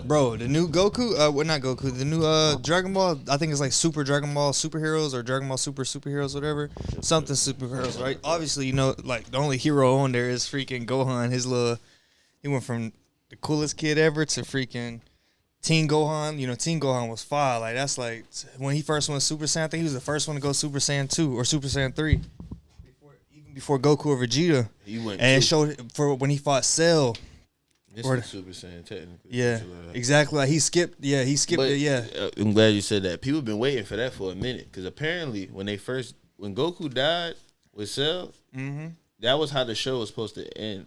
Bro, the new Goku, well, not Goku, the new Dragon Ball, I think it's like Super Dragon Ball Superheroes or Dragon Ball Super Superheroes, whatever. Something superheroes, right? Obviously, you know, like the only hero on there is freaking Gohan. He went from the coolest kid ever to freaking Teen Gohan. You know, Teen Gohan was fire. Like, that's like, when he first went Super Saiyan, I think he was the first one to go Super Saiyan 2 or Super Saiyan 3. Even before Goku or Vegeta. He went and it showed for when he fought Cell. This is Super Saiyan, technically. Yeah, exactly. Like he skipped it, yeah. I'm glad you said that. People have been waiting for that for a minute. Because apparently, when Goku died with Cell, that was how the show was supposed to end.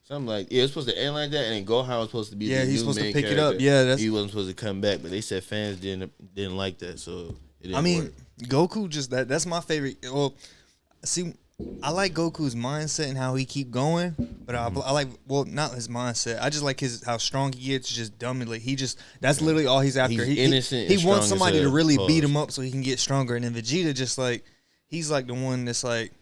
Something like, it was supposed to end like that, and then Gohan was supposed to be the he's new supposed main to pick character. it up. Yeah, he wasn't supposed to come back, but they said fans didn't like that, so it didn't work. Goku just that's my favorite. Well, see, I like Goku's mindset and how he keep going, but I like, well, not his mindset. I just like how strong he gets, just dumb. Like that's literally all he's after. He's innocent. He wants somebody to really beat him up so he can get stronger. And then Vegeta just like, he's like the one that's like,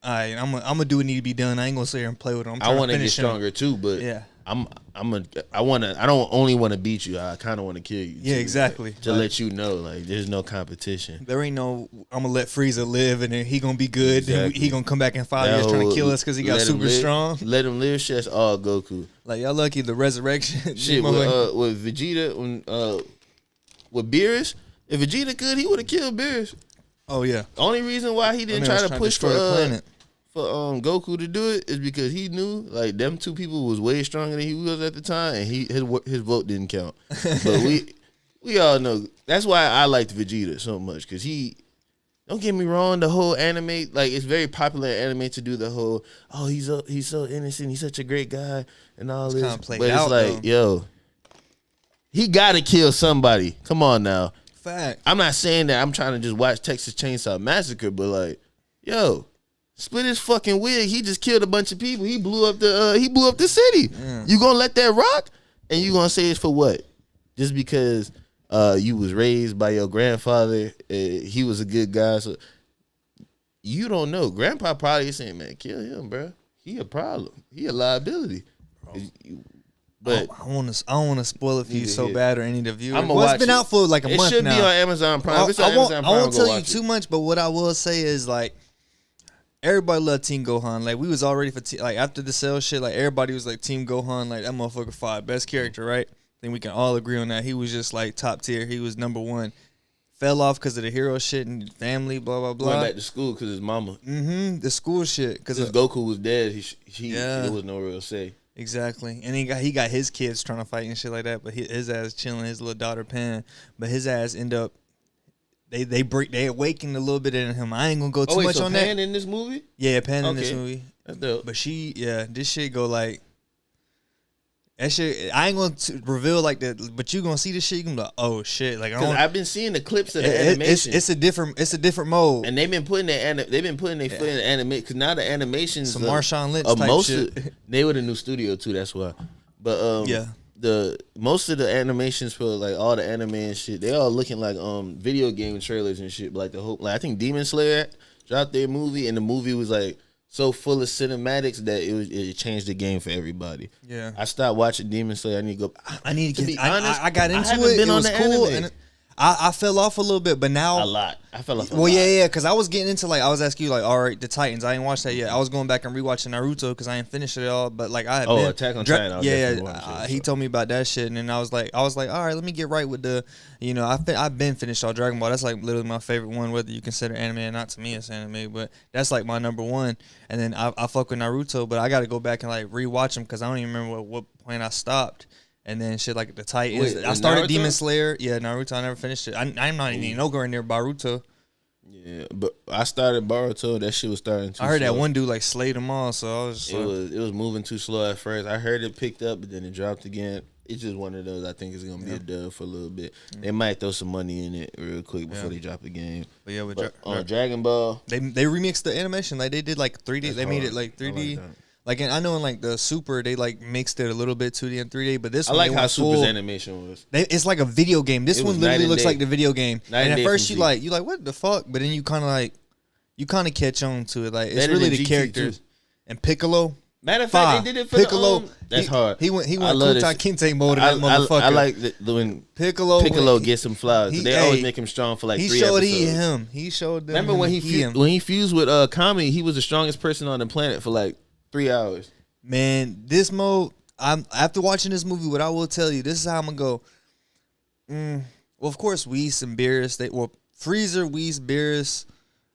all right, I'm gonna do what need to be done. I ain't gonna sit here and play with him. I want to get stronger too, but yeah. I don't only want to beat you. I kind of want to kill you. Yeah, too, exactly. Like, to let you know, like, there's no competition. There ain't no, I'm gonna let Frieza live and then he gonna be good. Exactly. Then he gonna come back in 5 years trying to kill us because he got super strong. Let him live. Shit's all Goku. Like, y'all lucky the resurrection. Shit with Vegeta with Beerus. If Vegeta could, he would have killed Beerus. Oh yeah. Only reason why he didn't try to push for the planet. For Goku to do it is because he knew like them two people was way stronger than he was at the time, and his vote didn't count. But we all know that's why I liked Vegeta so much, because he, don't get me wrong, the whole anime, like, it's very popular in anime to do the whole, oh, he's so innocent, he's such a great guy and all this, but it's like, yo, he gotta kill somebody. Come on now. Fact. I'm not saying that I'm trying to just watch Texas Chainsaw Massacre, but like, yo, split his fucking wig. He just killed a bunch of people. He blew up the city. Yeah. You gonna let that rock? And you gonna say it's for what? Just because you was raised by your grandfather, he was a good guy. So you don't know. Grandpa probably saying, man, kill him, bro. He a problem. He a liability. But I don't want to spoil it for you so bad or any of the viewers. It's been out for like a month now. It should be on Amazon Prime. I won't tell you too much, but what I will say is, like, everybody loved Team Gohan. Like, we was already like, after the Cell shit, like, everybody was like Team Gohan. Like, that motherfucker fought. Best character, right? I think we can all agree on that. He was just like top tier. He was number one. Fell off because of the hero shit and family, blah blah blah. Went back to school because his mama. The school shit. Because Goku was dead, there was no real say. Exactly, and he got his kids trying to fight and shit like that. But his ass chilling, his little daughter Pan. But his ass end up. They awakened a little bit in him. I ain't gonna go too much on Pan that. In this movie? Yeah, Pan in this movie. That's dope. But this shit go like that shit. I ain't gonna reveal like that, but you gonna see this shit. You gonna be like, oh shit! Like, I've been seeing the clips of the animation. It's a different mode. And they've been putting their foot in the animation, because now the animations some Marshawn Lynch type shit. They were the new studio too. That's why. But yeah. Most of the animations for like all the anime and shit, they all looking like video game trailers and shit. But like the whole, like, I think Demon Slayer dropped their movie, and the movie was like so full of cinematics that it changed the game for everybody. Yeah, I stopped watching Demon Slayer. I need to go. To be honest, I got into it. It was cool, and I fell off a little bit, but now a lot. I fell off. Yeah, because I was getting into, like, I was asking you, like, all right, the Titans. I ain't watched that yet. I was going back and rewatching Naruto because I ain't finished it all. But like, I had Attack on Titan. He told me about that shit, and then I was like, all right, let me get right with the, I've been finished all Dragon Ball. That's like literally my favorite one, whether you consider anime or not. To me, it's anime, but that's like my number one. And then I fuck with Naruto, but I got to go back and like rewatch them because I don't even remember what point I stopped. And then shit like the Titans. I started Naruto? Demon Slayer. Yeah, Naruto. I never finished it. I'm not even nowhere near Boruto. Yeah, but I started Boruto. That shit was starting too slow. I heard that one dude like slayed them all, so I was just it was moving too slow at first. I heard it picked up, but then it dropped again. It's just one of those. I think it's gonna be a dub for a little bit. They might throw some money in it real quick before they drop the game. But yeah, on Dragon Ball, they remixed the animation. Like, they did like 3D. They made it like 3D. Like, I know in like the Super, they like mixed it a little bit 2D and 3D, but this one, I like how Super's animation was. It's like a video game. This one literally looks like the video game. And at first you like what the fuck, but then you kind of catch on to it. Like, it's really the characters. And Piccolo, Matter of fact, they did it for Piccolo. That's hard. He went Kunta Kinte mode in that motherfucker. I like when Piccolo gets some flowers. They always make him strong for like 3 episodes. He showed them. Remember when he fused with Kami? He was the strongest person on the planet for like 3 hours. Man, this mode. After watching this movie, what I will tell you, this is how I'm gonna go. Well, of course, Whis and Beerus. Frieza, Whis, Beerus,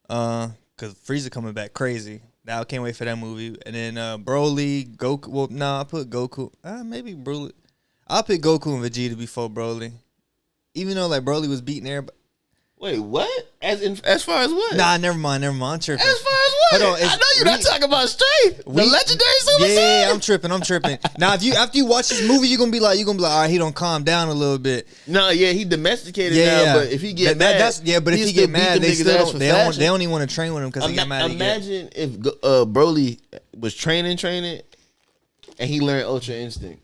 because Frieza coming back crazy. Now I can't wait for that movie. And then Broly, Goku. Well, I put Goku. Maybe Broly. I'll pick Goku and Vegeta before Broly. Even though like Broly was beating everybody. Wait, what? As far as what? Nah, never mind. I'm tripping. As far as what? Hold on, I know you're not talking about strength. The legendary Super Saiyan. Yeah, I'm tripping. Now, after you watch this movie, you're gonna be like, all right, he don't calm down a little bit. No, yeah, he domesticated now. But if he get mad, but if he get mad, they don't even want to train with him because he got mad. Imagine if Broly was training, and he learned Ultra Instinct.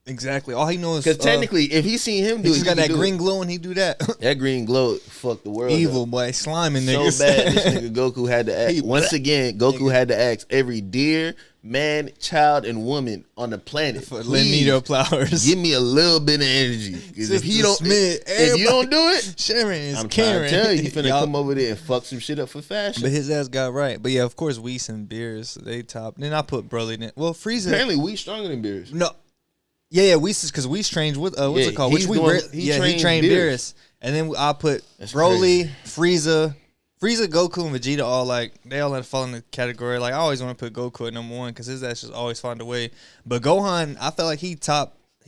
Exactly. All he knows because technically, if he seen him do it, he got that green glow and he do that. That green glow fucked the world. Evil up. Boy, sliming niggas. So bad, this nigga Goku had to ask. Once again, Goku had to ask every deer, man, child, and woman on the planet. Lend me your flowers. Give me a little bit of energy. Because if you don't do it, Sharon is I'm Karen. trying to tell you, he finna come over there and fuck some shit up for fashion. But his ass got right. But yeah, of course, Whis and Beerus, they top. Then I put Broly in it. Well, Frieza. Apparently, Whis stronger than Beerus. No. Yeah, Whis is because Whis trained with what's it called? He trained Beerus. And then I put Broly, Frieza, Goku, and Vegeta all like they all fall in the category. Like I always want to put Goku at number 1 because his ass just always find a way. But Gohan, I felt like he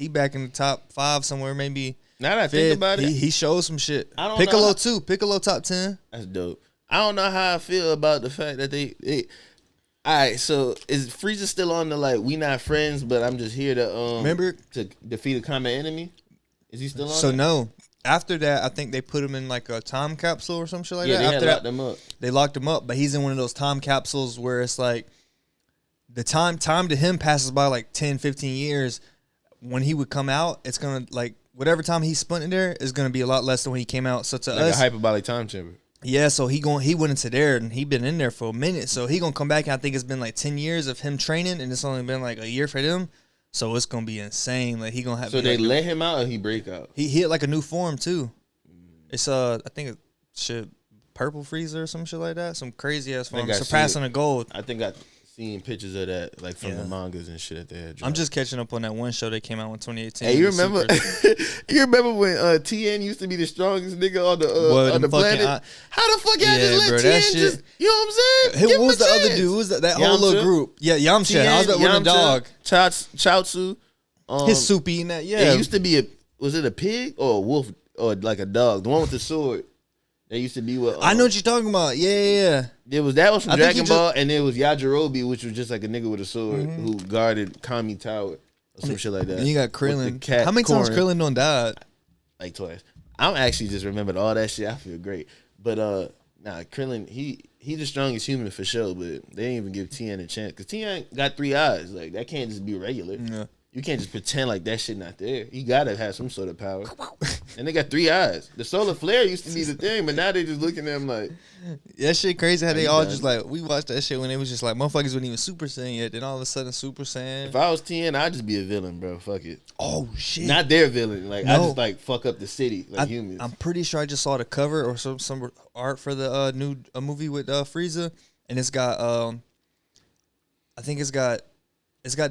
back in the top 5 somewhere maybe. Now that I think about it, he showed some shit. Piccolo too. Piccolo top 10. That's dope. I don't know how I feel about the fact that they all right, so is Frieza still on the like we not friends, but I'm just here to remember to defeat a common enemy? Is he still on? So no. After that, I think they put him in like a time capsule or some shit like that. Yeah, After locked him up. They locked him up, but he's in one of those time capsules where it's like the time to him passes by like 10, 15 years. When he would come out, it's gonna like whatever time he spent in there is gonna be a lot less than when he came out. So to like us, a hyperbolic time chamber. Yeah, so he went into there and he been in there for a minute. So he gonna come back and I think it's been like 10 years of him training and it's only been like a year for them. So it's gonna be insane. Like he gonna have. So they let him out or he break out? He hit like a new form too. It's I think it's shit purple freezer or some shit like that. Some crazy ass form surpassing a gold. I think I seen pictures of that like from the mangas and shit that they had dropped. I'm just catching up on that one show that came out in 2018. Hey, you remember? You remember when TN used to be the strongest nigga on the planet? How the fuck y'all just let TN just? You know what I'm saying? Who was the other dude? Who was that whole little group? Yeah, Yamcha. I was about with the dog. Chaozu. His soup eating that. Yeah, it used to be was it a pig or a wolf or like a dog? The one with the sword. That used to be what I know what you're talking about. Yeah. That was from Dragon Ball, and there was Yajirobe, which was just like a nigga with a sword who guarded Kami Tower or some shit like that. And you got Krillin. How many times Krillin done died? Like twice. I'm actually just remembered all that shit. I feel great. But Krillin, he the strongest human for sure, but they didn't even give Tien a chance. Because Tien got 3 eyes. Like, that can't just be regular. Yeah. You can't just pretend like that shit not there. You gotta have some sort of power. And they got 3 eyes. The solar flare used to be the thing, but now they just looking at them like, that shit crazy how they all just like, we watched that shit when it was just like motherfuckers wasn't even Super Saiyan yet. Then all of a sudden Super Saiyan. If I was 10, I'd just be a villain, bro. Fuck it. Oh shit. Not their villain. Like I just like fuck up the city like humans. I'm pretty sure I just saw the cover or some art for the new movie with Frieza, and it's got I think it's got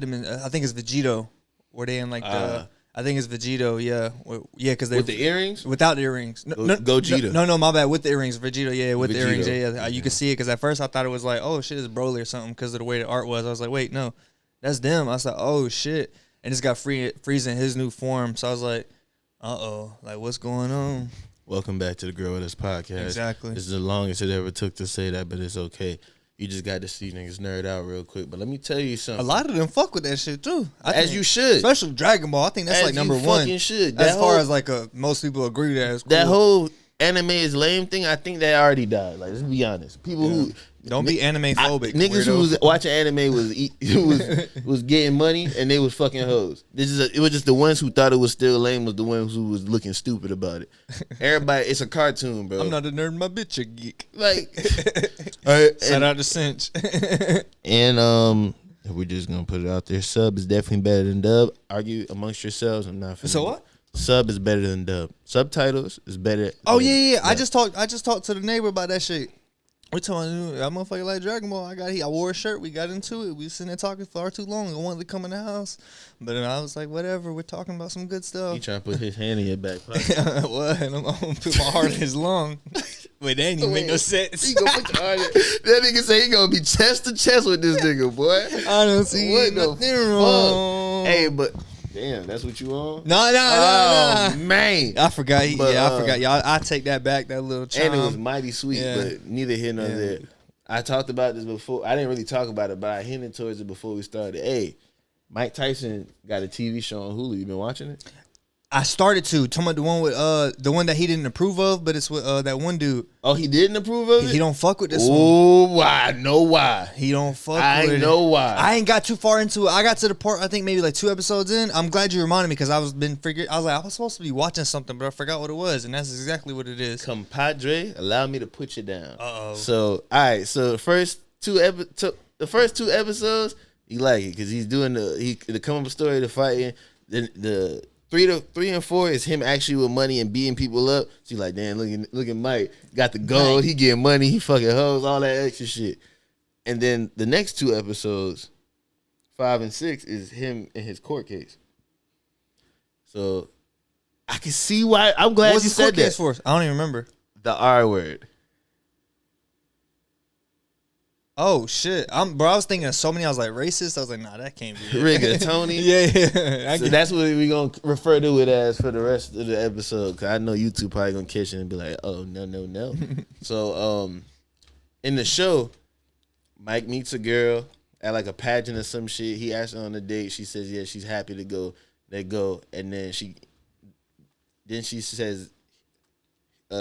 them in, I think it's Vegito. Were they in like the? I think it's Vegito, yeah, because they with the earrings, without the earrings. No, Gogeta. No, my bad. With the earrings, Vegito, yeah, with the earrings, yeah. You could see it because at first I thought it was like, oh shit, it's Broly or something because of the way the art was. I was like, wait, no, that's them. I was like, oh shit, and it's got Frieza in his new form. So I was like, like what's going on? Welcome back to the Girl With Us podcast. Exactly. This is the longest it ever took to say that, but it's okay. You just got to see niggas nerd out real quick. But let me tell you something. A lot of them fuck with that shit too. You should. Especially Dragon Ball. I think that's like number one. You should. As far as like most people agree that's cool. That whole anime is lame thing, I think that already died. Like, let's be honest. People who don't be anime phobic. Niggas who was watching anime was getting money and they was fucking hoes. It was just the ones who thought it was still lame was the ones who was looking stupid about it. Everybody, it's a cartoon, bro. I'm not a nerd, my bitch a geek. Like, shout out to Cinch. And If we're just gonna put it out there, sub is definitely better than dub. Argue amongst yourselves. I'm not. So what? Sub is better than dub. Subtitles is better. Oh yeah. I just talked to the neighbor about that shit. We're talking that motherfucker like Dragon Ball. I wore a shirt. We got into it. We was sitting there talking far too long. I wanted to come in the house, but then I was like, whatever. We're talking about some good stuff. He trying to put his hand in your back pocket. What? I'm gonna put my heart in his lung. Wait, that ain't even make no sense. He gonna put your heart in. That nigga say he gonna be chest to chest with this nigga, boy. I don't see nothing wrong. Hey, but damn, that's what you on? No. Man, I forgot. I forgot. Y'all, I take that back. That little charm. And it was mighty sweet, but neither here nor there. I talked about this before. I didn't really talk about it, but I hinted towards it before we started. Hey, Mike Tyson got a TV show on Hulu. You been watching it? I started to. Talking about the one with the one that he didn't approve of, but it's with that one dude. Oh, he didn't approve of it? He don't fuck with this one. Oh, why? I know why. He don't fuck with it. I know why. I ain't got too far into it. I got to the part, I think maybe like 2 episodes in. I'm glad you reminded me because I was supposed to be watching something, but I forgot what it was, and that's exactly what it is. Compadre, allow me to put you down. Uh-oh. So, all right. So the first two episodes, you like it because he's doing the come up story, the fighting. Then the 3 and 4 is him actually with money and beating people up. So you like, damn, look at Mike. Got the gold. He getting money. He fucking hoes, all that extra shit. And then the next 2 episodes, 5 and 6, is him in his court case. So I can see why. I'm glad you said that. What's his court case for? I don't even remember. The R word. Oh shit! I was thinking of so many. I was like racist. I was like, nah, that can't be it. Rigatoni. Yeah. So that's what we gonna refer to it as for the rest of the episode. Cause I know YouTube probably gonna catch it and be like, oh no. So in the show, Mike meets a girl at like a pageant or some shit. He asks her on a date. She says yeah, she's happy to go. They go, and then she says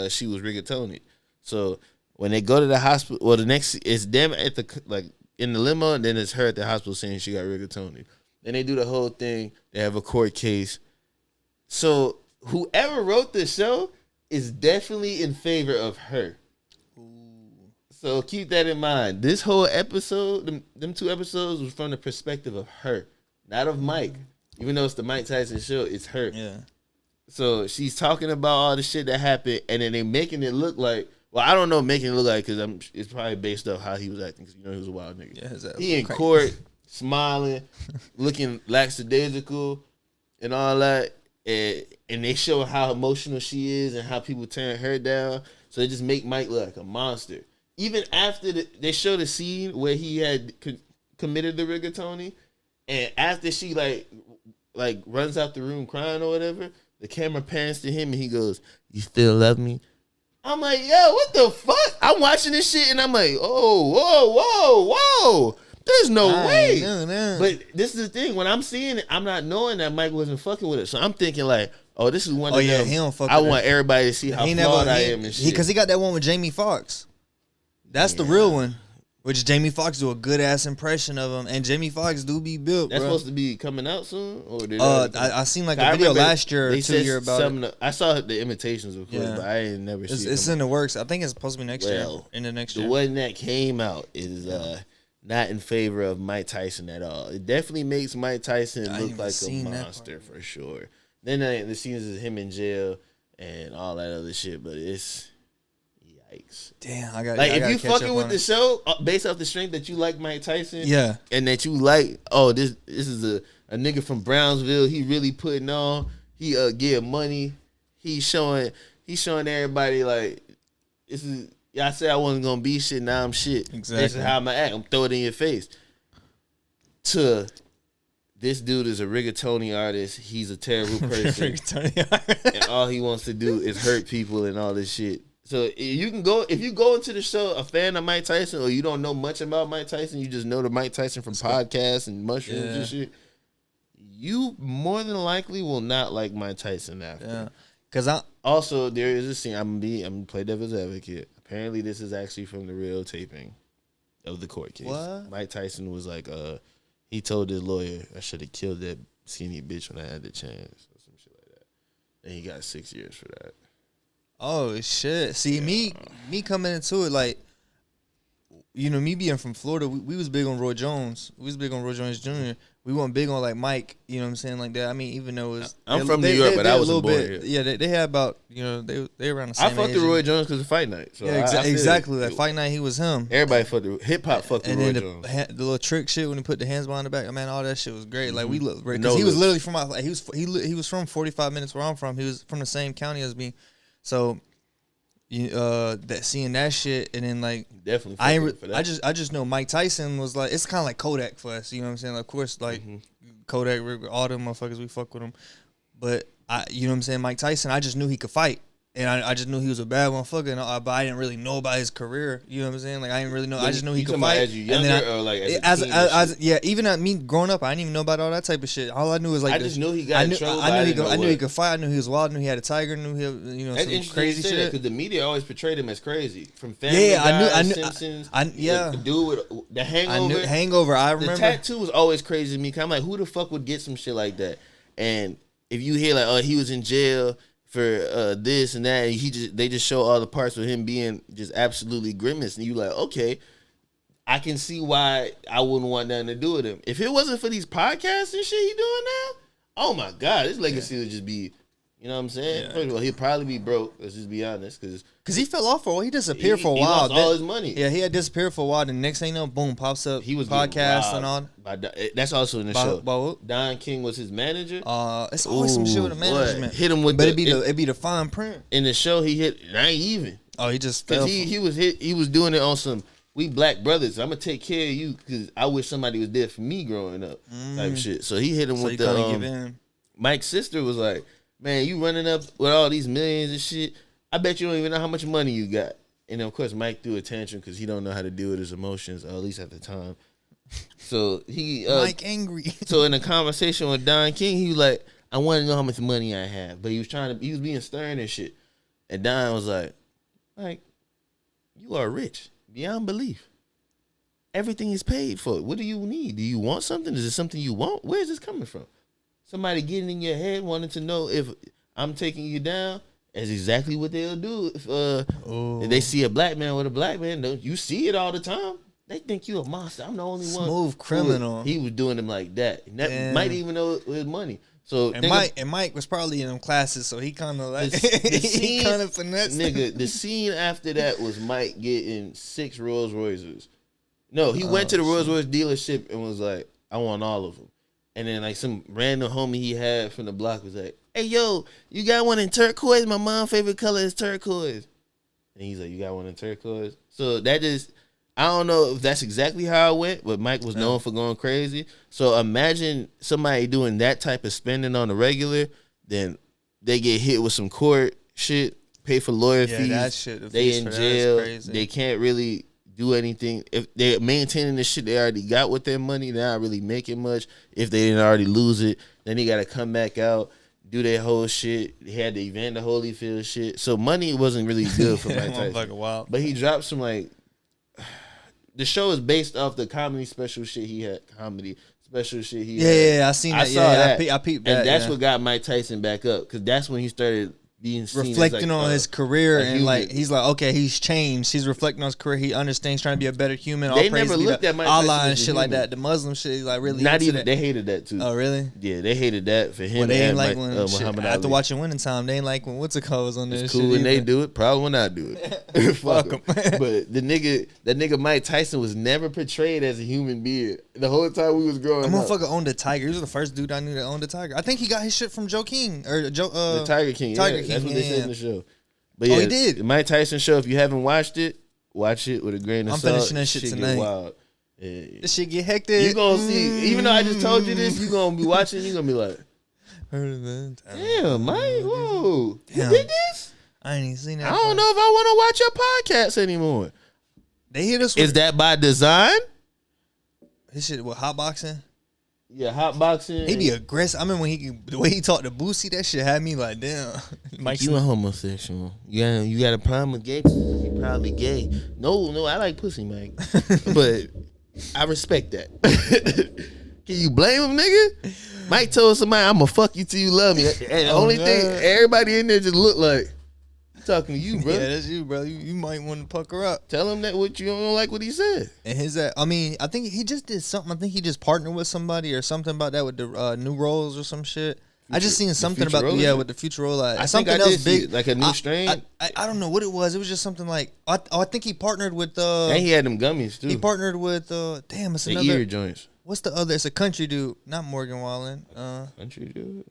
she was rigatoni. So when they go to the hospital, well, the next it's them at the in the limo, and then it's her at the hospital saying she got rigatoni. Then they do the whole thing. They have a court case. So whoever wrote the show is definitely in favor of her. Ooh. So keep that in mind. This whole episode, them 2 episodes, was from the perspective of her, not of Mike. Even though it's the Mike Tyson show, it's her. Yeah. So she's talking about all the shit that happened, and then they making it look like. Well, I don't know making it look like because it's probably based off how he was acting because he was a wild nigga. Yeah, he in court, smiling, looking lackadaisical and all that, and they show how emotional she is and how people turn her down. So they just make Mike look like a monster. Even after they show the scene where he had committed the rigatoni, and after she like runs out the room crying or whatever, the camera pans to him and he goes, "You still love me?" I'm like, yo, what the fuck? I'm watching this shit and I'm like, oh, whoa. There's no way. No. But this is the thing. When I'm seeing it, I'm not knowing that Mike wasn't fucking with it. So I'm thinking like, oh, this is one of them. He don't fuck I with want everybody to see how flawed I am and shit. Because he got that one with Jamie Foxx. That's the real one. Which Jamie Foxx do a good ass impression of him, and Jamie Foxx do be built. That's supposed to be coming out soon, or did I seen like a video last year or 2 years about it. I saw the imitations of course, but I ain't never seen it. It's in the works. I think it's supposed to be next year. In the next year, the one that came out is not in favor of Mike Tyson at all. It definitely makes Mike Tyson look like a monster for sure. Then the scenes is him in jail and all that other shit, but it's. Yikes. Damn, I got like if you fucking with the show based off the strength that you like Mike Tyson, and that you like, oh, this is a nigga from Brownsville. He really putting on. He getting money. He's showing everybody like this is. I said I wasn't gonna be shit. Now I'm shit. Exactly. This is how I'm gonna act. I'm throw it in your face. To this dude is a rigatoni artist. He's a terrible person, and all he wants to do is hurt people and all this shit. So if you go into the show a fan of Mike Tyson, or you don't know much about Mike Tyson, you just know the Mike Tyson from podcasts and mushrooms and shit, you more than likely will not like Mike Tyson after. Yeah. Because also there is a scene. I'm gonna play devil's advocate. Apparently this is actually from the real taping of the court case. What? Mike Tyson was like, he told his lawyer, I should have killed that skinny bitch when I had the chance, or some shit like that. And he got 6 years for that. Oh shit! See me coming into it like me being from Florida, we was big on Roy Jones. We was big on Roy Jones Jr. We weren't big on like Mike. You know what I'm saying, like that. I mean, even though it's I'm from New York, but I was born here. Yeah, they had about they around the same age. I fucked with Roy Jones because of Fight Night. So yeah, exactly. Like Fight Night, he was him. Everybody fucked with hip hop. Fucked with Roy Jones. The little trick shit when he put the hands behind the back, man, all that shit was great. Like we looked because he was literally from he was from 45 minutes where I'm from. He was from the same county as me, so. That seeing that shit and then like definitely I just know Mike Tyson was like it's kind of like Kodak for us, you know what I'm saying? Like, of course, like Kodak, all them motherfuckers, we fuck with him, but you know what I'm saying? Mike Tyson, I just knew he could fight. And I just knew he was a bad motherfucker, but I didn't really know about his career. You know what I'm saying? Like I didn't really know. I just knew he could fight. As you younger, or like even at me growing up, I didn't even know about all that type of shit. All I knew was like I just knew he got in trouble. I knew he could fight. I knew he was wild. I knew he had a tiger. I knew he had, some crazy shit. Because the media always portrayed him as crazy. From Family Guy, Simpsons. The dude with the Hangover. Hangover. I remember. The tattoo was always crazy to me. I'm like, who the fuck would get some shit like that? And if you hear like, oh, he was in jail for this and that, and they just show all the parts of him being just absolutely grimace, and you like, okay, I can see why I wouldn't want nothing to do with him. If it wasn't for these podcasts and shit he doing now, oh my god, his legacy would just be, you know what I'm saying? Yeah. First of all, he'd probably be broke. Let's just be honest, because he fell off for a while. He disappeared for a while. He lost all his money. Yeah, he had disappeared for a while. The next thing you know, boom, pops up. He was podcast and all. That's also in the show. Don King was his manager. It's always some shit with the management. Hit him with, but it'd be the fine print. In the show, he hit. It ain't even. Oh, he just fell. He was hit. He was doing it on some. We black brothers. I'm gonna take care of you because I wish somebody was there for me growing up. Type shit. So he hit him with the. Mike's sister was like, man, you running up with all these millions and shit. I bet you don't even know how much money you got. And of course, Mike threw a tantrum because he don't know how to deal with his emotions, or at least at the time. So he Mike angry. So in a conversation with Don King, he was like, I want to know how much money I have. But he was being stern and shit. And Don was like, you are rich beyond belief. Everything is paid for. What do you need? Do you want something? Is it something you want? Where is this coming from? Somebody getting in your head wanting to know if I'm taking you down is exactly what they'll do. If they see a black man with a black man, don't you see it all the time? They think you a monster. I'm the only one. Smooth criminal. He was doing them like that. And that might even know his money. So Mike was probably in them classes, so he kind of like he kind of finessed. Nigga, the scene after that was Mike getting 6 Rolls Royces. No, he went to the Rolls Royce dealership and was like, I want all of them. And then like some random homie he had from the block was like, hey yo, you got one in turquoise? My mom's favorite color is turquoise. And he's like, you got one in turquoise? So that just, I don't know if that's exactly how it went, but Mike was known for going crazy. So imagine somebody doing that type of spending on the regular, then they get hit with some court shit, pay for lawyer fees. That shit, they in jail. They can't really do anything. If they're maintaining the shit they already got with their money, they're not really making much. If they didn't already lose it, then they got to come back out, do their whole shit. They had the Evander Holyfield shit. So money wasn't really good for Mike Tyson. But he dropped some like, the show is based off the comedy special shit he had. Yeah, I seen that. I saw that. I peeped that. And that's what got Mike Tyson back up, because that's when he started being seen reflecting on his career, and like he's like, okay, he's changed. He's reflecting on his career. He understands, he's trying to be a better human. They never looked at Mike Tyson and shit like that. The Muslim shit, he's like really not even. They hated that too. Oh really? Yeah, they hated that for him. Well, they ain't like when Muhammad after Ali. watching Winning Time, they ain't like when what's it called was on there. It's cool when they do it. Probably when I do it. Fuck him. But that nigga Mike Tyson was never portrayed as a human being. The whole time we was growing up. That motherfucker owned a tiger. He was the first dude I knew that owned a tiger. I think he got his shit from Joe King or Joe. The Tiger King. Tiger King. That's what they said in the show. But yeah, he did. The Mike Tyson show, if you haven't watched it, watch it with a grain of salt. I'm finishing that shit tonight. Get wild. Yeah. This shit get hectic. You gonna see, even though I just told you this, you gonna be watching, you gonna be like, damn, Mike, whoa. Damn. You did this? I ain't even seen that. I don't know if I want to watch your podcast anymore. They hit us. Is that by design? His shit with hotboxing. Yeah, hotboxing. He be aggressive. I mean, the way he talked to Boosie, that shit had me like, damn. Mike, you a homosexual? You got a problem with gay? You probably gay. No, I like pussy, Mike. But I respect that. Can you blame him, nigga? Mike told somebody, "I'm gonna fuck you till you love me." And the only thing, everybody in there just looked like, I'm talking to you, bro. Yeah, that's you, bro. You might want to pucker up. Tell him that what you don't like what he said. And I think he just did something. I think he just partnered with somebody or something about that with the new rolls or some shit. I just seen something about with the future roll. I something think I else big, like a new strain. I don't know what it was. It was just something like I think he partnered with. And he had them gummies too. He partnered with. Damn, it's another ear joints. What's the other? It's a country dude, not Morgan Wallen. Country dude.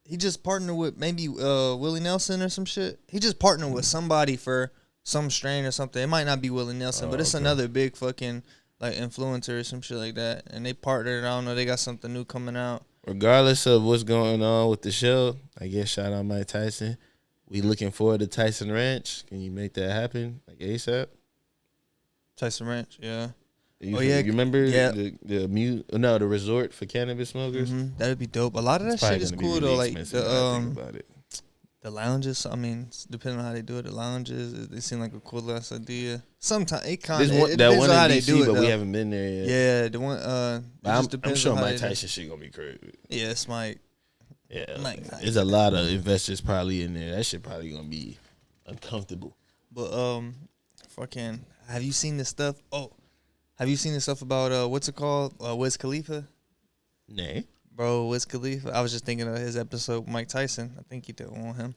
He just partnered with maybe Willie Nelson or some shit. He just partnered with somebody for some strain or something. It might not be Willie Nelson, but it's another big fucking like influencer or some shit like that. And they partnered. I don't know. They got something new coming out. Regardless of what's going on with the show, I guess shout out Mike Tyson. We looking forward to Tyson Ranch. Can you make that happen like ASAP? Tyson Ranch, yeah. You remember the resort for cannabis smokers? Mm-hmm. That'd be dope. A lot of that shit is cool though. Like the lounges. I mean, depending on how they do it, the lounges they seem like a cool ass idea. Sometimes it kind of depends on how they do it. But we haven't been there yet. Yeah, the one. I'm sure Mike Tyson shit gonna be crazy. Yeah, it's Mike. Yeah, there's a lot of investors probably in there. That shit probably gonna be uncomfortable. But fucking, have you seen this stuff? Oh. Have you seen the stuff about what's it called? Wiz Khalifa? Nay. Bro, Wiz Khalifa. I was just thinking of his episode with Mike Tyson. I think he did want him.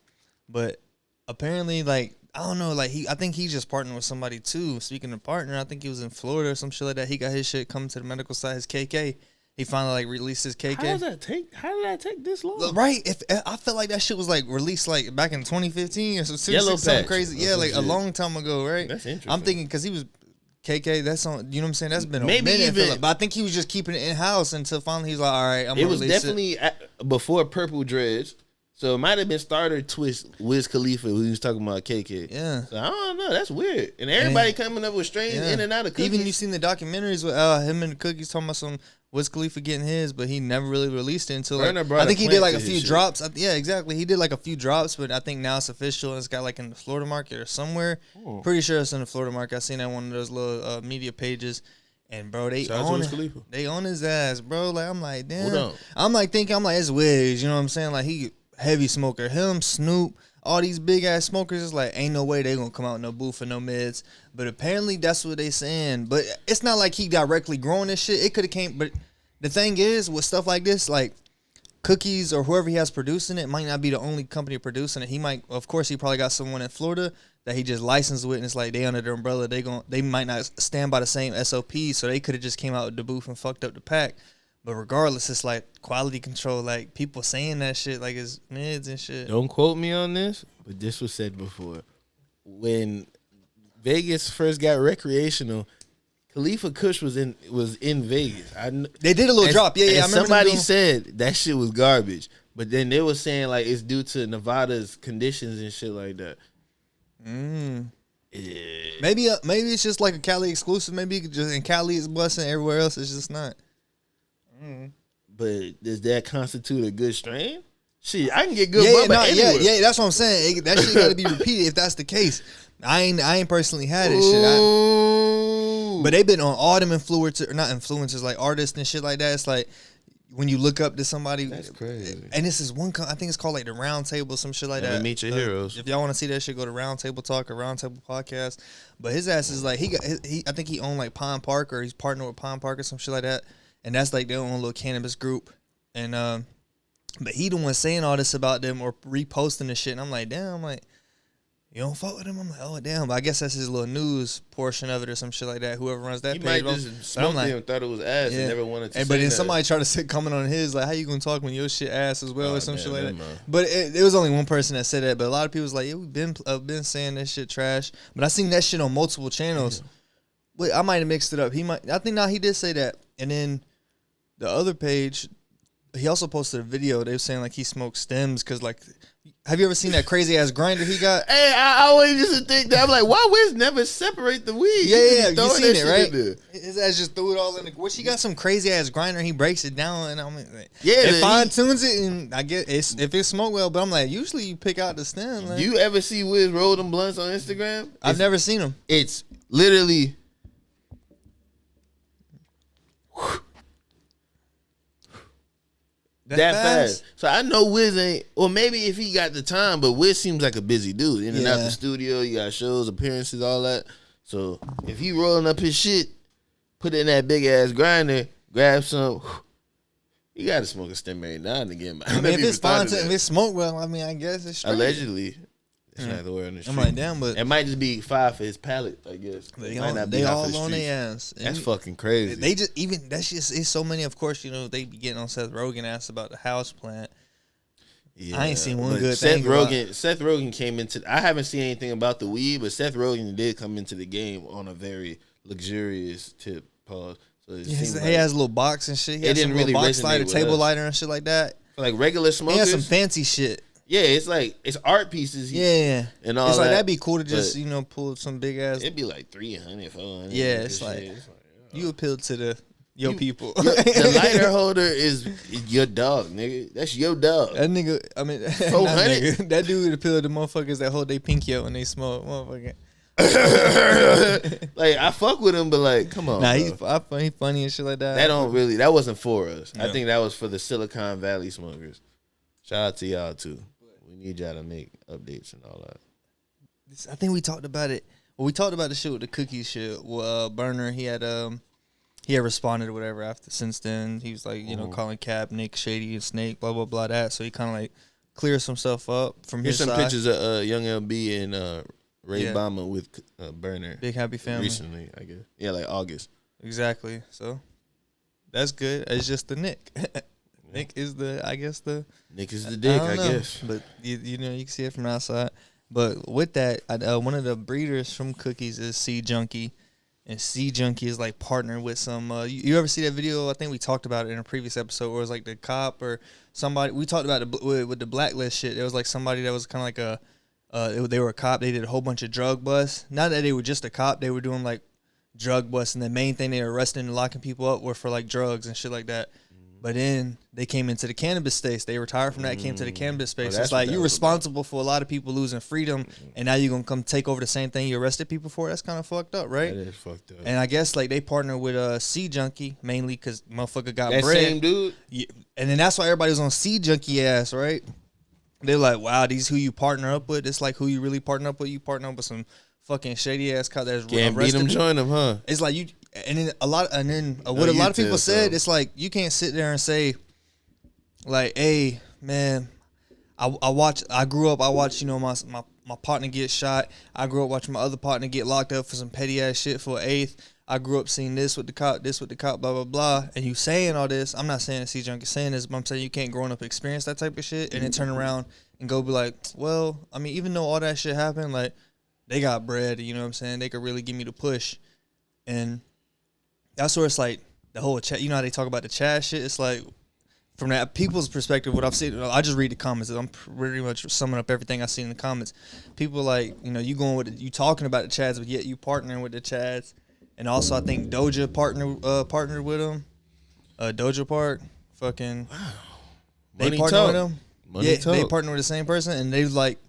But apparently, like, I don't know, like I think he just partnered with somebody too. Speaking of partner, I think he was in Florida or some shit like that. He got his shit coming to the medical side, his KK. He finally like released his KK. How did that take this long? Right. If I felt like that shit was like released like back in 2015 or something crazy. Yeah, like a long time ago, right? That's interesting. I'm thinking because he was KK, that's on. You know what I'm saying? That's been a maybe minute. Even, but I think he was just keeping it in house until finally he's like, all right, I'm gonna release it. It was definitely before Purple Dreads, so it might have been starter twist Wiz Khalifa who was talking about KK. Yeah, so I don't know. That's weird. And everybody coming up with strains in and out of cookies. Even you seen the documentaries with him and the cookies talking about some Wiz Khalifa getting his, but he never really released it until like, I think he did like a few drops. Yeah, exactly. He did like a few drops, but I think now it's official and it's got like in the Florida market or somewhere. Ooh. Pretty sure it's in the Florida market. I seen that on one of those little media pages. And bro, they own his ass, bro. Like I'm like, damn. I'm like it's Wiz. You know what I'm saying? Like he heavy smoker. Him, Snoop, all these big ass smokers. It's like ain't no way they gonna come out in no booth for no mids. But apparently that's what they saying. But it's not like he directly growing this shit. It could have came. But the thing is with stuff like this, like Cookies or whoever he has producing it might not be the only company producing it. He might, of course, he probably got someone in Florida that he just licensed with, and it's like they under their umbrella. They might not stand by the same SOP, so they could have just came out with the booth and fucked up the pack. But regardless, it's like quality control. Like people saying that shit, like it's mids and shit. Don't quote me on this, but this was said before. When Vegas first got recreational, Khalifa Kush was in Vegas. They did a little drop. Yeah, I remember somebody said that shit was garbage. But then they were saying like it's due to Nevada's conditions and shit like that. Yeah. Maybe it's just like a Cali exclusive. Maybe just in Cali it's busting. Everywhere else it's just not. But does that constitute a good strain? Shit, I can get good bubba anywhere. Yeah, that's what I'm saying. That shit got to be repeated if that's the case. I ain't personally had it. Shit. But they've been on all them influencers, not influencers, like artists and shit like that. It's like when you look up to somebody. That's crazy. And this is one, I think it's called like the Round Table, some shit like that. Meet Your Heroes. If y'all want to see that shit, go to Round Table Talk or Round Table Podcast. But his ass is like, I think he owned like Pond Park or he's partnered with Pond Park or some shit like that. And that's like their own little cannabis group. And, but he the one saying all this about them or reposting the shit. And I'm like, damn, you don't fuck with him? I'm like, oh, damn. But I guess that's his little news portion of it or some shit like that. Whoever runs that he page. He might just smoked him and thought it was ass and never wanted to say but then that. somebody tried to comment on his, like, how you going to talk when your shit ass as well or some shit like that. But it was only one person that said that. But a lot of people was like, yeah, we've been saying that shit trash. But I seen that shit on multiple channels. Yeah. Wait, I might have mixed it up. I think he did say that. And then the other page, he also posted a video. They were saying, like, he smoked stems because, like, have you ever seen that crazy ass grinder he got? Hey, I always used to think that. I'm like, why Wiz never separate the weed? Yeah, you seen it, right? His ass just threw it all in the. Which he got some crazy ass grinder. He breaks it down, and I'm like, it fine tunes it, and I get if it smoke well. But I'm like, usually you pick out the stem. Like. You ever see Wiz roll them blunts on Instagram? I've never seen them. It's literally. that fast. So I know Wiz ain't, or maybe if he got the time, but Wiz seems like a busy dude. In and out the studio, you got shows, appearances, all that. So if he rolling up his shit, put it in that big ass grinder, grab some. You gotta smoke a stem every now and again. I mean, if it's fine, if it's smoke well, I mean, I guess it's straight. Allegedly. It's not the word on the street. I'm like, damn, but it might just be fire for his palate, I guess. They all on their ass. That's fucking crazy. They just even that's just it's so many. Of course, you know they be getting on Seth Rogen ass about the house plant. Yeah, I ain't seen one good thing. Seth Rogen came into. I haven't seen anything about the weed, but Seth Rogen did come into the game on a very luxurious tip. Pause. So he has a little box and shit. He has some really box lighter, table lighter, and shit like that. Like regular smokers. He has some fancy shit. Yeah, it's like it's art pieces. And all it's like that. That'd be cool to just pull some big ass. It'd be like 300, 400. Yeah, it's like you appeal to the people. The lighter holder is your dog, nigga. That's your dog. That nigga, I mean, 400. That dude would appeal to motherfuckers that hold their pinky out when they smoke, motherfucker. Like I fuck with him, but like, come on. Nah, he's funny and shit like that. That wasn't for us. Yeah. I think that was for the Silicon Valley smokers. Shout out to y'all too. We need y'all to make updates and all that. I think we talked about it. Well, we talked about the shit with the cookie shit. Well, Burner, he had responded or whatever since then. He was like, calling Cap, Nick, Shady, and Snake, blah blah blah that. So he kind of like cleared some stuff up from his side. Here's some pictures of Young LB and Ray Obama with Burner. Big happy family. Recently, I guess. Yeah, like August. Exactly. So that's good. It's just the Nick. Nick is the Nick is the dick, I guess. But you can see it from outside. But with that, one of the breeders from Cookies is Sea Junkie, and Sea Junkie is like partnering with some. You ever see that video? I think we talked about it in a previous episode, where it was like the cop or somebody. We talked about it with the blacklist shit. There was like somebody that was kind of like they were a cop. They did a whole bunch of drug busts. Not that they were just a cop. They were doing like drug busts, and the main thing they were arresting and locking people up were for like drugs and shit like that. But then they came into the cannabis space. They retired from that, came to the cannabis space. It's like you're responsible for a lot of people losing freedom, and now you're going to come take over the same thing you arrested people for? That's kind of fucked up, right? That is fucked up. And I guess like they partnered with Sea Junkie mainly because motherfucker got that bread. Same dude? Yeah. And then that's why everybody was on Sea Junkie ass, right? They're like, wow, these who you partner up with. It's like who you really partner up with. You partner up with some fucking shady ass cop that's can't beat them, join them, huh? It's like you, and then what a lot of people said, it's like you can't sit there and say, like, hey, man, I grew up, I watched, my partner get shot. I grew up watching my other partner get locked up for some petty ass shit for an eighth. I grew up seeing this with the cop, blah, blah, blah. And you saying all this, I'm not saying that C-Junk is saying this, but I'm saying you can't growing up experience that type of shit and then turn around and go be like, well, I mean, even though all that shit happened, like, they got bread, you know what I'm saying? They could really give me the push. And that's where it's like, the whole chat, you know how they talk about the Chad shit? It's like, from that people's perspective, what I've seen, I just read the comments. I'm pretty much summing up everything I see in the comments. People like, you going with you talking about the Chads, but yet you partnering with the Chads. And also, I think Doja partnered with them. Doja Park, fucking, wow. They partnered with them. They partnered with the same person, and they was like,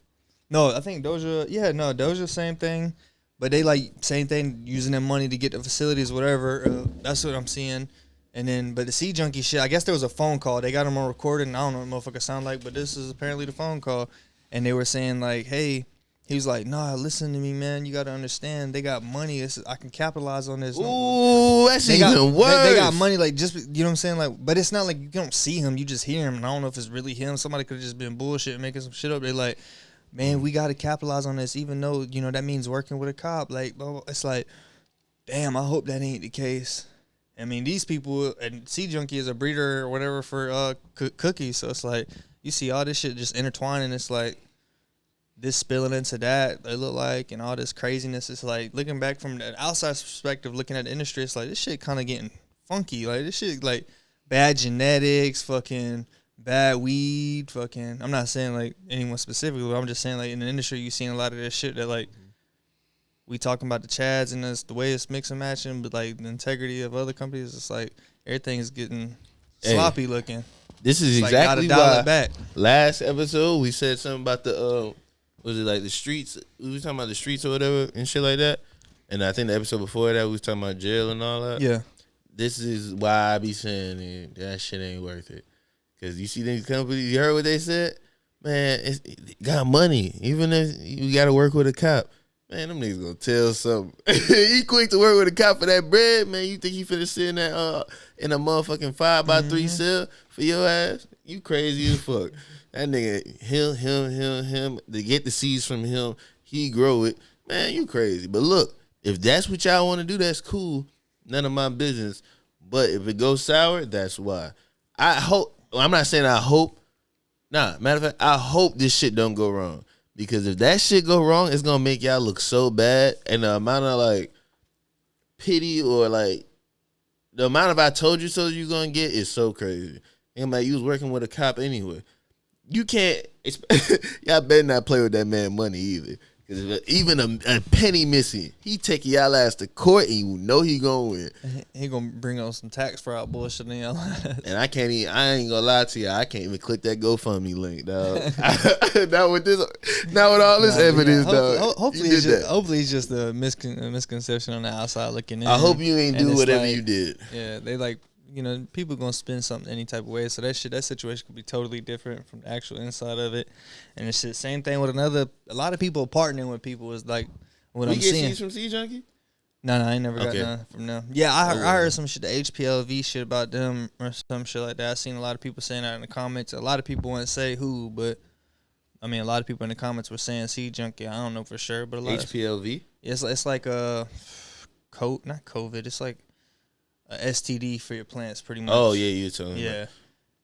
no, I think Doja, same thing, but they like same thing, using their money to get the facilities, whatever. That's what I'm seeing. And then, but the Sea Junkie shit, I guess there was a phone call. They got them on recording. I don't know what the motherfucker sound like, but this is apparently the phone call. And they were saying like, hey, he was like, nah, listen to me, man. You got to understand, they got money. I can capitalize on this. Ooh, that's even worse. They got money, like, just, you know what I'm saying? Like, but it's not like you don't see him. You just hear him. And I don't know if it's really him. Somebody could have just been bullshit making some shit up. They like, man, we got to capitalize on this, even though, that means working with a cop. Like, blah, blah. It's like, damn, I hope that ain't the case. I mean, these people, and Sea Junkie is a breeder or whatever for cookies. So it's like, you see all this shit just intertwining. It's like, this spilling into that, they look like, and all this craziness. It's like, looking back from the outside perspective, looking at the industry, it's like, this shit kind of getting funky. Like, this shit, like, bad genetics, fucking bad weed, fucking. I'm not saying, like, anyone specifically, but I'm just saying, like, in the industry, you've seen a lot of this shit that, like, we talking about the Chads and the way it's mixing and matching, but, like, the integrity of other companies, it's like, everything is getting sloppy looking. This is it's exactly like, why it back. Last episode, we said something about the, was it like the streets? We was talking about the streets or whatever and shit like that. And I think the episode before that, we was talking about jail and all that. Yeah. This is why I be saying that shit ain't worth it. Because you see these companies, you heard what they said? Man, it got money. Even if you got to work with a cop. Man, them niggas gonna tell something. He quick to work with a cop for that bread, man. You think he finna sit in that in a motherfucking 5x3 cell for your ass? You crazy as fuck. That nigga, him. They get the seeds from him. He grow it. Man, you crazy. But look, if that's what y'all want to do, that's cool. None of my business. But if it goes sour, that's why. I hope. I'm not saying I hope. Nah, matter of fact, I hope this shit don't go wrong. Because if that shit go wrong, it's gonna make y'all look so bad. And the amount of like pity or like the amount of I told you so you gonna get is so crazy. And like you was working with a cop anyway. You can't y'all better not play with that man money either. Because even a penny missing, he taking y'all ass to court and you know he gonna win. He gonna bring on some tax fraud bullshit in y'all. And I ain't gonna lie to you, I can't even click that GoFundMe link, dog. Not with all this evidence, dog. Hopefully it's just a misconception on the outside looking in. I hope you ain't do whatever you did. Yeah, they like, you know, people gonna spend something any type of way. So that situation could be totally different from the actual inside of it. And it's the same thing with a lot of people partnering with people is like what I'm seeing. We get seeds from Sea Junkie? No, I ain't never got none from them. Yeah, I heard some shit, the HPLV shit about them or some shit like that. I seen a lot of people saying that in the comments. A lot of people wouldn't say who, but I mean, a lot of people in the comments were saying Sea Junkie. I don't know for sure, but a lot HPLV? It's like a not COVID. It's like a STD for your plants, pretty much. Oh yeah, you telling me. Yeah,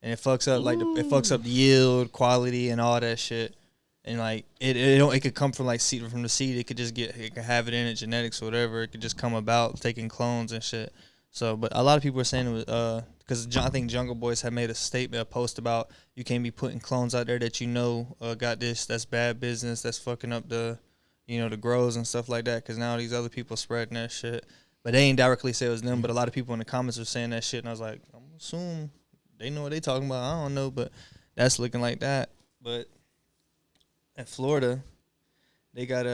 and it fucks up it fucks up the yield, quality, and all that shit. And like it could come from like seed from the seed. It could just it could have it in it, genetics or whatever. It could just come about taking clones and shit. So, but a lot of people are saying it was because I think Jungle Boys had made a post about you can't be putting clones out there that you know got this. That's bad business. That's fucking up the grows and stuff like that. Because now these other people spreading that shit. But they ain't directly say it was them, but a lot of people in the comments were saying that shit, and I was like, I'm assuming they know what they talking about. I don't know, but that's looking like that. But in Florida, they got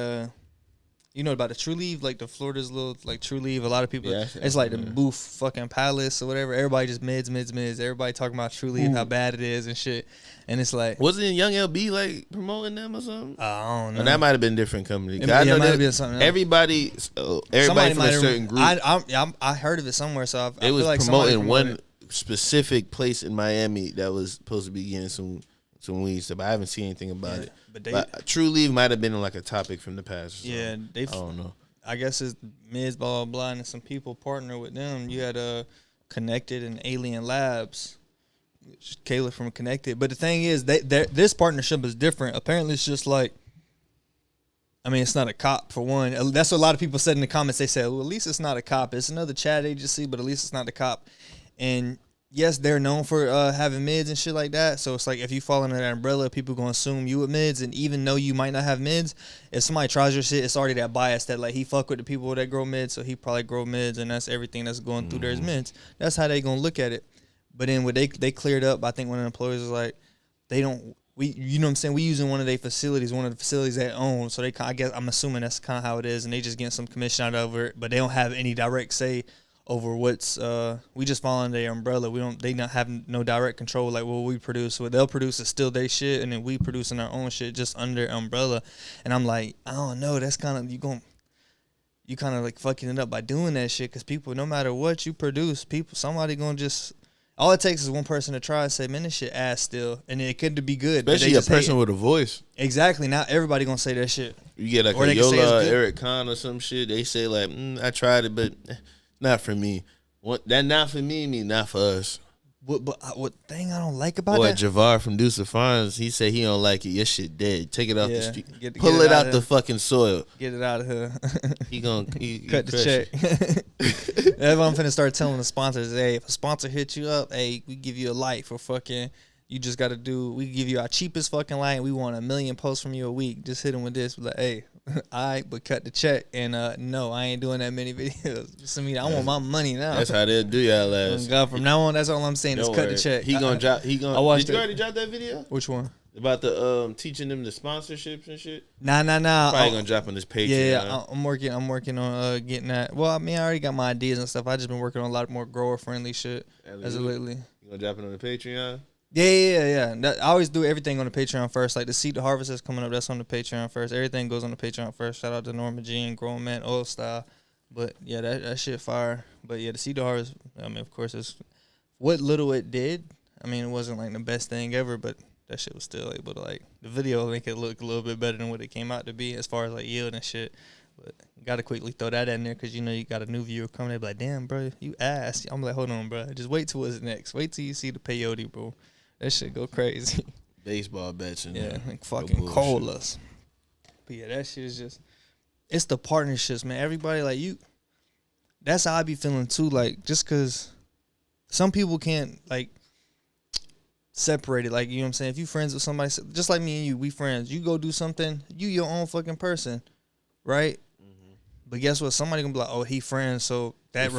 you know about the True Leaf, like the Florida's little like True Leaf. A lot of people, it's like the Booth fucking Palace or whatever. Everybody just mids. Everybody talking about True Leaf, how bad it is and shit. And it's like, wasn't Young LB like promoting them or something? I don't know. And that might have been a different company. It might have been something else. Everybody from a certain group. I heard of it somewhere, so I it was feel like promoting one specific place in Miami that was supposed to be getting some weed stuff. I haven't seen anything about it. But True Leaf might have been like a topic from the past. Yeah, I don't know. I guess it's mids, blah, blah, blah, and some people partner with them. You had Connected and Alien Labs. Kayla from Connected. But the thing is, this partnership is different. Apparently, it's just like, I mean, it's not a cop for one. That's what a lot of people said in the comments. They said, well, at least it's not a cop. It's another chat agency, but at least it's not a cop. And yes, they're known for having mids and shit like that. So it's like if you fall under that umbrella, people gonna assume you with mids. And even though you might not have mids, if somebody tries your shit, it's already that bias that like he fuck with the people that grow mids, so he probably grow mids, and that's everything that's going through there's mids. That's how they gonna look at it. But then when they cleared up, I think one of the employees was like, you know what I'm saying? We using one of their facilities, one of the facilities they own. So I guess I'm assuming that's kind of how it is, and they just getting some commission out of it, but they don't have any direct say over what's we just fall under their umbrella. They not have no direct control like what we produce. What they'll produce is still their shit, and then we producing our own shit just under umbrella. And I'm like, I don't know. That's kind of you kind of like fucking it up by doing that shit, because people, no matter what you produce, somebody gonna just. All it takes is one person to try and say, man, this shit ass still. And it could be good. Especially a person with a voice. Exactly. Now everybody going to say that shit. You get like a Yola, Eric Kahn or some shit. They say like, I tried it, but not for me. That not for me mean not for us. What thing I don't like about that? Or Javar from DUSAFARMS, he said he don't like it. Your shit dead. Take it off the street. Pull it out the fucking soil. Get it out of here. he cut the check. That's what I'm finna start telling the sponsors. Hey, if a sponsor hits you up, hey, we give you a light for fucking. You just got to we give you our cheapest fucking light. We want 1 million posts from you a week. Just hit them with this. We're like, hey, all right, but cut the check. And no, I ain't doing that many videos. I want my money now. That's how they'll do y'all ass. God, from now on, that's all I'm saying is cut the check. He gonna drop. Did you already drop that video? Which one? About the teaching them the sponsorships and shit. Nah. Probably gonna drop on this page. Yeah, I'm working on getting that. Well, I mean, I already got my ideas and stuff. I just been working on a lot more grower friendly shit as of lately. You gonna drop it on the Patreon? Yeah. I always do everything on the Patreon first. Like the Seed to Harvest is coming up. That's on the Patreon first. Everything goes on the Patreon first. Shout out to Norma G and Grown Man Oil Style. But yeah, that shit fire. But yeah, the Seed to Harvest, I mean, of course, it's what little it did. I mean, it wasn't like the best thing ever, but that shit was still able to, like, the video make it look a little bit better than what it came out to be as far as like yield and shit. But you gotta quickly throw that in there because you know you got a new viewer coming. They be like, damn, bro, you ass. I'm like, hold on, bro. Just wait till what's next. Wait till you see the peyote, bro. That shit go crazy. Baseball bets and like fucking colas. But yeah, that shit is just, it's the partnerships, man. Everybody, like, you, that's how I be feeling too. Like, just because some people can't, like, separate it. Like, you know what I'm saying? If you friends with somebody, just like me and you, we friends. You go do something, you your own fucking person, right? Mm-hmm. But guess what? Somebody gonna be like, oh, he friends, so that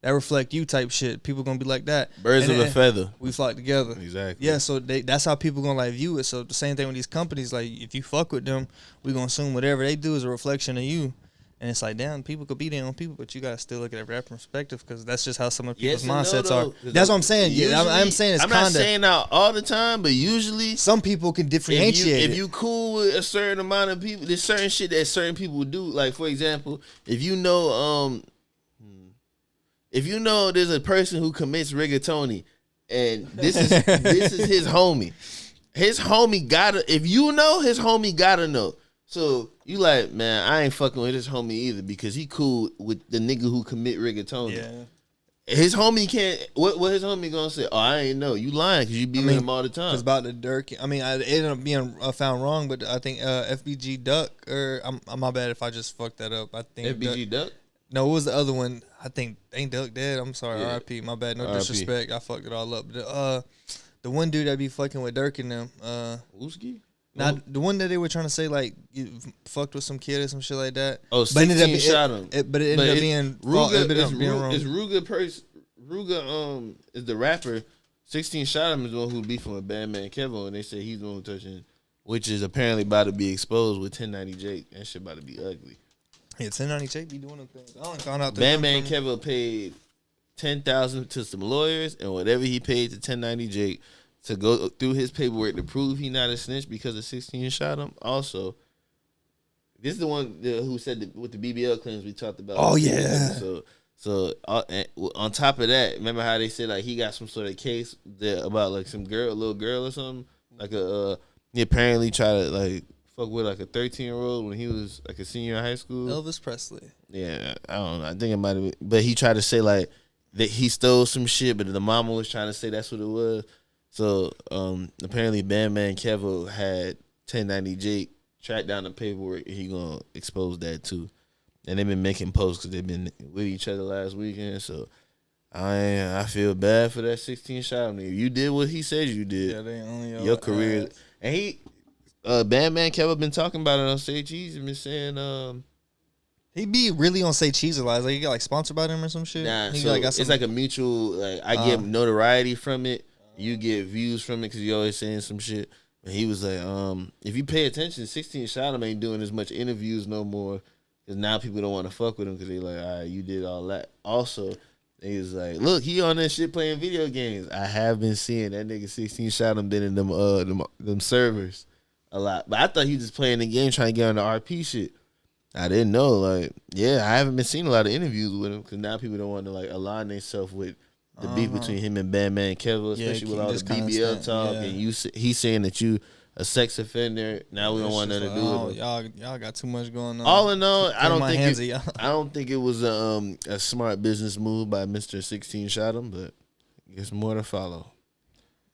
reflect you type shit. People gonna be like that. Birds of a feather. We flock together. Exactly. Yeah, so that's how people gonna like view it. So the same thing with these companies. Like, if you fuck with them, we gonna assume whatever they do is a reflection of you. And it's like, damn, people could be their own people, but you gotta still look at every perspective because that's just how some of people's mindsets are. That's what I'm saying. Yeah, I'm saying it's I'm not saying that all the time, but usually some people can differentiate. If you cool with a certain amount of people, there's certain shit that certain people do. Like, for example, if you know there's a person who commits rigatoni, and this is his homie. His homie gotta, if you know, his homie gotta know. So you like, man, I ain't fucking with his homie either because he cool with the nigga who commit rigatoni. Yeah. His homie can't. What his homie gonna say? Oh, I ain't know. You lying because you be with him all the time. It's about the Dirk. I mean, it ended up being found wrong, but I think FBG Duck, or I'm my bad if I just fucked that up. I think FBG Duck. No, what was the other one? I think ain't Duck dead. I'm sorry, yeah. RIP. My bad. No disrespect. I fucked it all up. The one dude that be fucking with Dirk and them. Uski? Now, the one that they were trying to say, like, you fucked with some kid or some shit like that. Oh, 16 shot him. But it ended up being Ruga. Wrong. It's Ruga is the rapper. 16 shot him is the one who beefing with Bandman Kevo, and they say he's the one who touching, which is apparently about to be exposed with 1090 Jake. That shit about to be ugly. Yeah, 1090 Jake be doing them things. I only found out that Bandman Kevo paid $10,000 to some lawyers, and whatever he paid to 1090 Jake to go through his paperwork to prove he not a snitch because of 16 shot him. Also, this is the one who said with the BBL claims we talked about. Oh, yeah. So on top of that, remember how they said like he got some sort of case about like some little girl or something? Like he apparently tried to like fuck with like a 13-year-old when he was like a senior in high school. Elvis Presley. Yeah, I don't know. I think it might have been. But he tried to say like that he stole some shit, but the mama was trying to say that's what it was. So apparently Bandman Kevo had 1090 Jake track down the paperwork and he gonna expose that too. And they've been making posts because they've been with each other last weekend. So I feel bad for that 16 shot. I mean, you did what he said you did. Yeah, they only your career. Ass. And he Bandman Kevo been talking about it on Say Cheese and been saying he be really on Say Cheese a lot. Like he got like sponsored by them or some shit. Nah, so it's like a mutual. Like I get notoriety from it. You get views from it because you always saying some shit. And he was like, if you pay attention, 16 shot him ain't doing as much interviews no more because now people don't want to fuck with him because they like, all right, you did all that. Also, he was like, look, he on that shit playing video games. I have been seeing that nigga 16 shot him been in them servers a lot. But I thought he was just playing the game trying to get on the RP shit. I didn't know. Like, yeah, I haven't been seeing a lot of interviews with him because now people don't want to like align themselves with the beef between him and Bandman Kevo, especially with all the BBL talk, and he's saying that you a sex offender. Now we don't want nothing to do with it. Y'all got too much going on. All in all, I don't think it was a smart business move by Mr. 16 shot him, but I guess more to follow.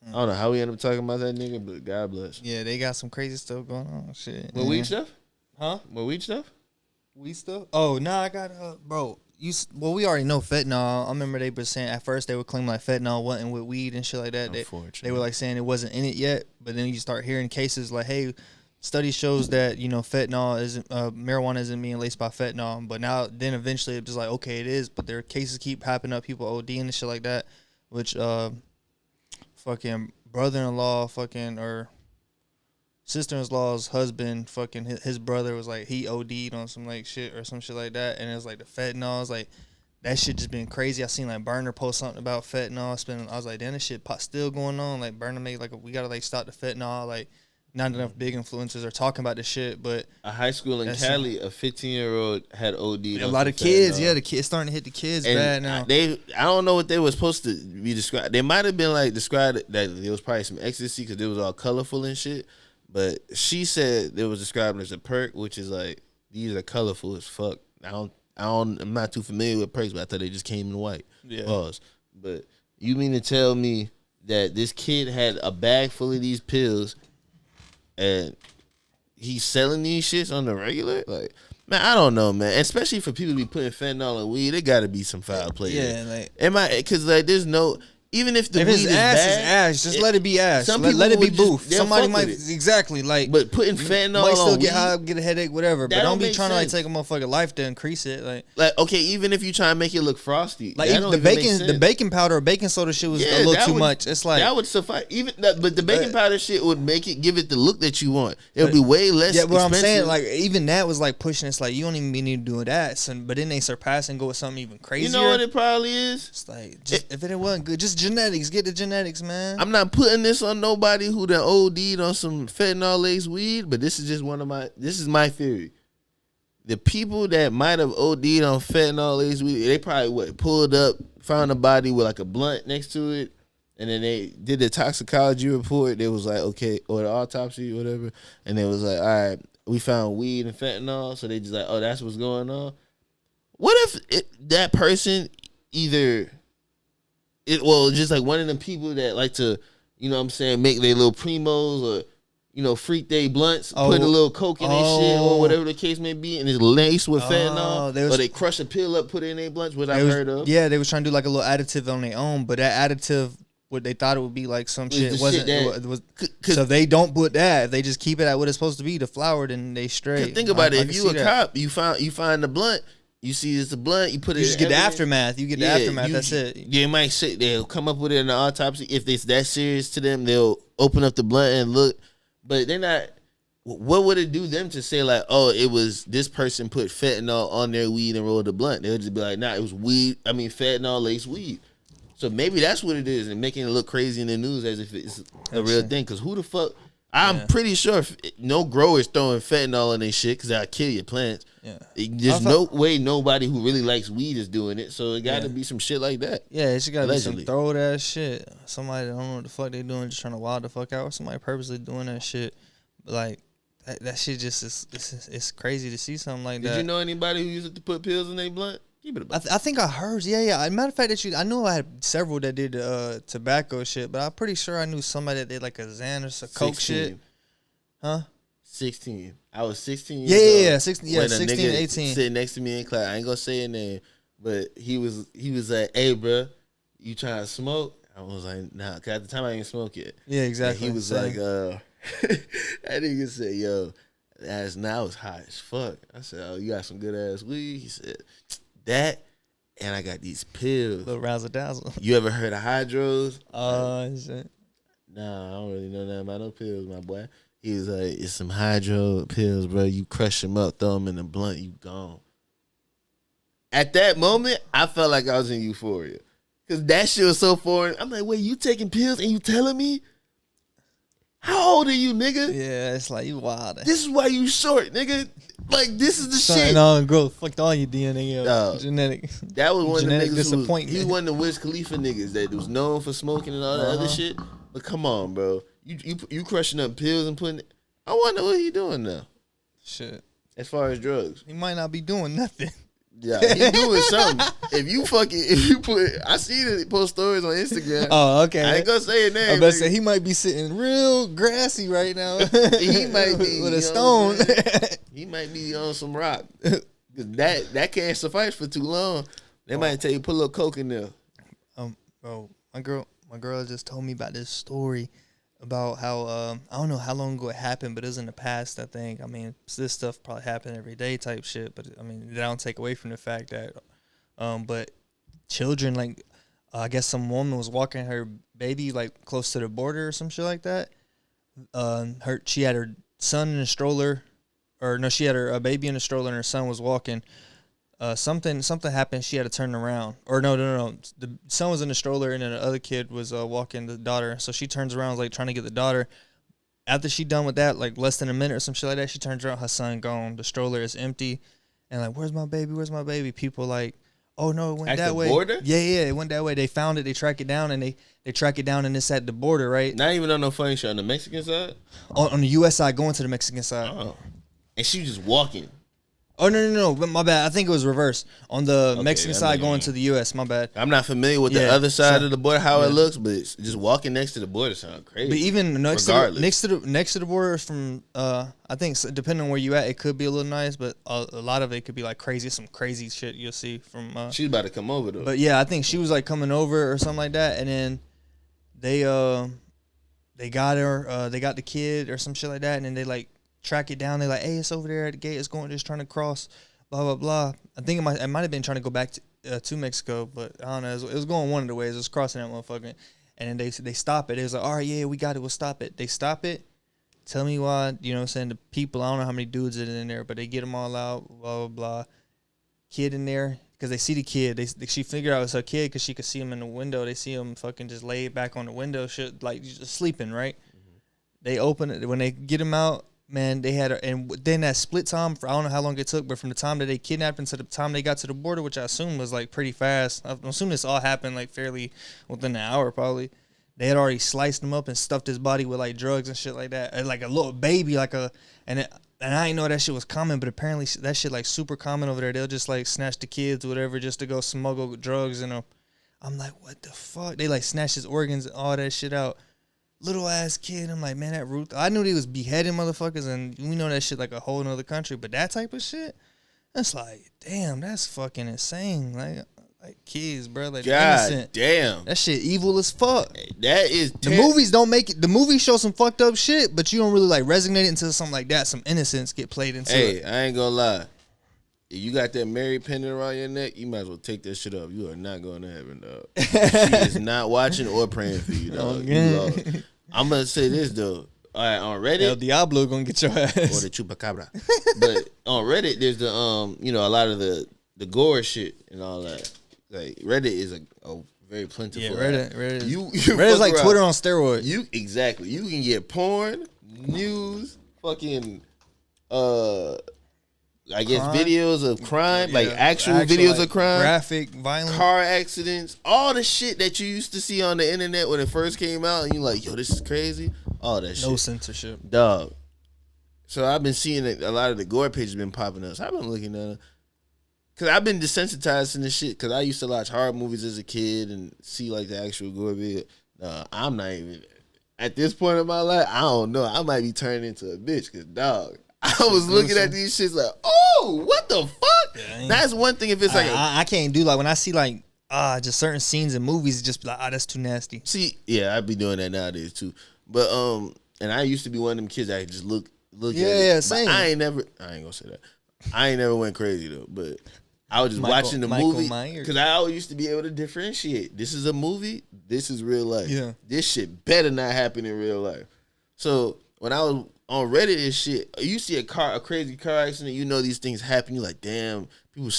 I don't know how we end up talking about that nigga, but God bless. Yeah, they got some crazy stuff going on. Shit. What weed stuff? Huh? What weed stuff? Weed stuff? Oh, no, I got bro. We already know fentanyl. I remember they were saying at first they would claim like fentanyl wasn't with weed and shit like that. They were like saying it wasn't in it yet, but then you start hearing cases like, hey, study shows that fentanyl isn't marijuana isn't being laced by fentanyl. But now then eventually it's just like okay it is, but their cases keep happening up, people ODing and shit like that, which fucking brother-in-law or sister-in-law's husband, fucking his brother was like he OD'd on some like shit or some shit like that, and it was like the fentanyl. It's like that shit just been crazy. I seen like Burner post something about fentanyl. I was like, damn, this shit still going on. Like Burner made like we gotta like stop the fentanyl. Like not enough big influencers are talking about this shit. But a high school in Cali, a 15-year-old had OD'd. A lot of kids, the kids starting to hit the kids bad now. I don't know what they were supposed to be described. They might have been like described that there was probably some ecstasy because it was all colorful and shit. But she said it was described as a perk, which is like these are colorful as fuck. I'm not too familiar with perks, but I thought they just came in white. Yeah. Pause. But you mean to tell me that this kid had a bag full of these pills and he's selling these shits on the regular? Like, man, I don't know, man. Especially for people to be putting fentanyl in weed, there got to be some foul play. Yeah, because like there's no. Even if the weed his is ass bad, is ass, just let it be ass. Let it be boof. Somebody might like, but putting fentanyl might still on get weed, high, get a headache, whatever. But don't be trying to like take a motherfucking life to increase it. Like okay, even if you try and make it look frosty, like even the baking powder or baking soda shit was a little too much. It's like that would suffice. But the baking powder shit would give it the look that you want. It would be way less. Yeah, what expensive. I'm saying, like even that was like pushing. It's like you don't even need to do that. But then they surpass and go with something even crazier. You know what it probably is? It's like if it wasn't good, just genetics. Get the genetics, man. I'm not putting this on nobody who done OD'd on some fentanyl laced weed, but this is just this is my theory. The people that might have OD'd on fentanyl laced weed, they probably pulled up, found a body with like a blunt next to it, and then they did the toxicology report. They was like, okay, or the autopsy or whatever, and they was like, all right, we found weed and fentanyl, so they just like, oh, that's what's going on. What if that person either just like one of them people that like to, you know what I'm saying, make their little primos or, you know, freak they blunts, put a little coke in their shit or whatever the case may be, and it's laced with fentanyl, or they crush a pill up, put it in their blunts, what I've heard of. Yeah, they was trying to do like a little additive on their own, but that additive, what they thought it would be like some shit wasn't. It was so if they don't put that, if they just keep it at what it's supposed to be, the flour, then they straight. Think about it. If you a cop, you find the blunt. You see it's a blunt, you put it. You just get the aftermath. You get the aftermath. That's it. They might say they'll come up with it in the autopsy. If it's that serious to them, they'll open up the blunt and look. But they're not. What would it do them to say like, oh, it was this person put fentanyl on their weed and rolled the blunt? They'll just be like, nah, it was weed. I mean, fentanyl laced weed. So maybe that's what it is, and making it look crazy in the news as if it's a real thing. Because who the fuck? I'm pretty sure no growers throwing fentanyl in their shit because that'll kill your plants. Yeah. There's no way nobody who really likes weed is doing it, so it got to be some shit like that. Yeah, it's got to be some throw ass shit. Somebody don't know what the fuck they doing, just trying to wild the fuck out, or somebody purposely doing that shit. But like that shit just it's crazy to see something like that. Did you know anybody who used to put pills in their blunt? I think I heard. Yeah. Matter of fact, I knew I had several that did tobacco shit, but I'm pretty sure I knew somebody that did like a Xanax or coke shit. Huh? 16. I was 16 years old. Yeah, 16, 18. Sitting next to me in class. I ain't gonna say his name, but he was like, "Hey, bro, you trying to smoke?" I was like, "Nah," cause at the time I didn't smoke yet. Yeah, exactly. And he was like, that nigga said, "Yo, that's now it's hot as fuck." I said, "Oh, you got some good ass weed?" He said, "That, and I got these pills." Little razzle dazzle. You ever heard of hydros? Shit. Nah, I don't really know nothing about no pills, my boy. He was like, it's some hydro pills, bro. You crush them up, throw them in the blunt, you gone. At that moment, I felt like I was in euphoria. Because that shit was so foreign. I'm like, wait, you taking pills and you telling me? How old are you, nigga? Yeah, it's like, you wild. This is why you short, nigga. Like, this is the shit. On growth. Fucked all your DNA genetic. That was one of the niggas disappointment. He was one of the Wiz Khalifa niggas that was known for smoking and all that other shit. But come on, bro. You crushing up pills and putting. I wonder what he doing now. Shit. As far as drugs, he might not be doing nothing. Yeah, he doing something. If you put, I see it post stories on Instagram. Oh, okay. I ain't gonna say his name. I'm about to say he might be sitting real grassy right now. He might be with a stone. He might be on some rock. That can't suffice for too long. They might tell you put a little coke in there. Bro, my girl just told me about this story about how I don't know how long ago it happened, but it was in the past, I think. I mean, this stuff probably happen every day type shit, but I mean, that don't take away from the fact that but children, like I guess some woman was walking her baby like close to the border or some shit like that. She had her son in a stroller, or no, she had her baby in a stroller and her son was walking. something happened. She had to turn around. Or no. The son was in the stroller, and then the other kid was walking the daughter. So she turns around, like trying to get the daughter. After she done with that, like less than a minute or some shit like that, she turns around, her son gone. The stroller is empty, and like, where's my baby? Where's my baby? People like, oh no, it went at that the way. Border? Yeah, it went that way. They found it. They track it down, and they track it down, and it's at the border, right? Not even on no funny shit on the Mexican side. On the U.S. side, going to the Mexican side. Oh, and she was just walking. Oh, no. My bad. I think it was reverse. On the Mexican side going to the U.S. My bad. I'm not familiar with the other side of the border, how it looks, but just walking next to the border sounds crazy. But even next to the border from, I think, depending on where you at, it could be a little nice, but a lot of it could be like crazy, some crazy shit you'll see from. She's about to come over, though. But yeah, I think she was like coming over or something like that, and then they got her, they got the kid or some shit like that, and then they like track it down. They're like, hey, it's over there at the gate. It's going, just trying to cross, blah, blah, blah. I think it might have been trying to go back to Mexico, but I don't know. It was going one of the ways. It was crossing that motherfucker. And then they stop it. It was like, all right, yeah, we got it. We'll stop it. They stop it. Tell me why, you know what I'm saying? The people, I don't know how many dudes are in there, but they get them all out, blah, blah, blah. Kid in there, because they see the kid. She figured out it was her kid because she could see him in the window. They see him fucking just laid back on the window, shit, like just sleeping, right? Mm-hmm. They open it. When they get him out, man, they had and then that split time, I don't know how long it took, but from the time that they kidnapped him to the time they got to the border, which I assume was like pretty fast. I assume this all happened like fairly within an hour probably. They had already sliced him up and stuffed his body with like drugs and shit like that. And like a little baby, and I didn't know that shit was common, but apparently that shit like super common over there. They'll just like snatch the kids or whatever just to go smuggle drugs in them. I'm like, what the fuck? They like snatch his organs and all that shit out. Little ass kid. I'm like, man, that Ruth. I knew they was beheading motherfuckers, and we know that shit like a whole nother country, but that type of shit, that's like, damn, that's fucking insane. Like kids, bro, like God innocent. Damn, that shit evil as fuck. That is the movies don't make it. The movies show some fucked up shit, but you don't really like resonate until something like that, some innocence get played into. Hey, I ain't gonna lie. If you got that Mary pendant around your neck, you might as well take that shit off. You are not going to heaven, dog. She is not watching or praying for you, dog. I'm gonna say this though. All right, on Reddit, El Diablo gonna get your ass or the chupacabra. But on Reddit, there's the a lot of the gore shit and all that. Like Reddit is a very plentiful. Yeah, Reddit. Reddit's like Twitter on steroids. You can get porn, news, fucking I guess crime. Videos of crime, like actual videos like, of crime, graphic, violent, car accidents, all the shit that you used to see on the internet when it first came out, and you like, yo, this is crazy. All that shit, no censorship, dog. So I've been seeing a lot of the gore pages been popping up. So I've been looking at it because I've been desensitized to this shit because I used to watch horror movies as a kid and see like the actual gore video. I'm not even at this point in my life. I don't know. I might be turning into a bitch because dog. I was looking at these shits like, oh, what the fuck? Yeah, that's one thing if it's like I can't do like when I see like just certain scenes in movies, just like that's too nasty. See, yeah, I'd be doing that nowadays too. But and I used to be one of them kids that just look at it. Yeah, same. I ain't gonna say that. I ain't never went crazy though. But I was just watching the movie because I always used to be able to differentiate. This is a movie. This is real life. Yeah. This shit better not happen in real life. So when I was on Reddit and shit, you see a crazy car accident, you know these things happen. You're like, damn, people,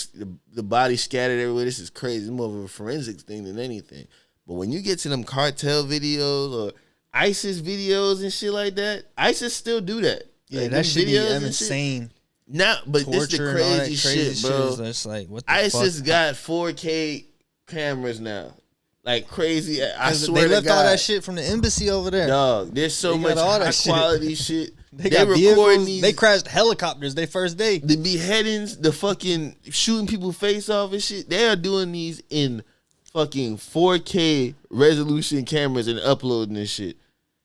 the body scattered everywhere. This is crazy. It's more of a forensics thing than anything. But when you get to them cartel videos or ISIS videos and shit like that, ISIS still do that. Yeah, like, that shit be insane. Nah, but this is the crazy shit, bro. That's like, what the ISIS fuck? got 4K cameras now. Like crazy. I swear they left to God, all that shit from the embassy over there. Dog, there's so much high quality shit. They got recording these. They crashed helicopters their first day. The beheadings, the fucking shooting people face off and shit. They are doing these in fucking 4K resolution cameras and uploading this shit.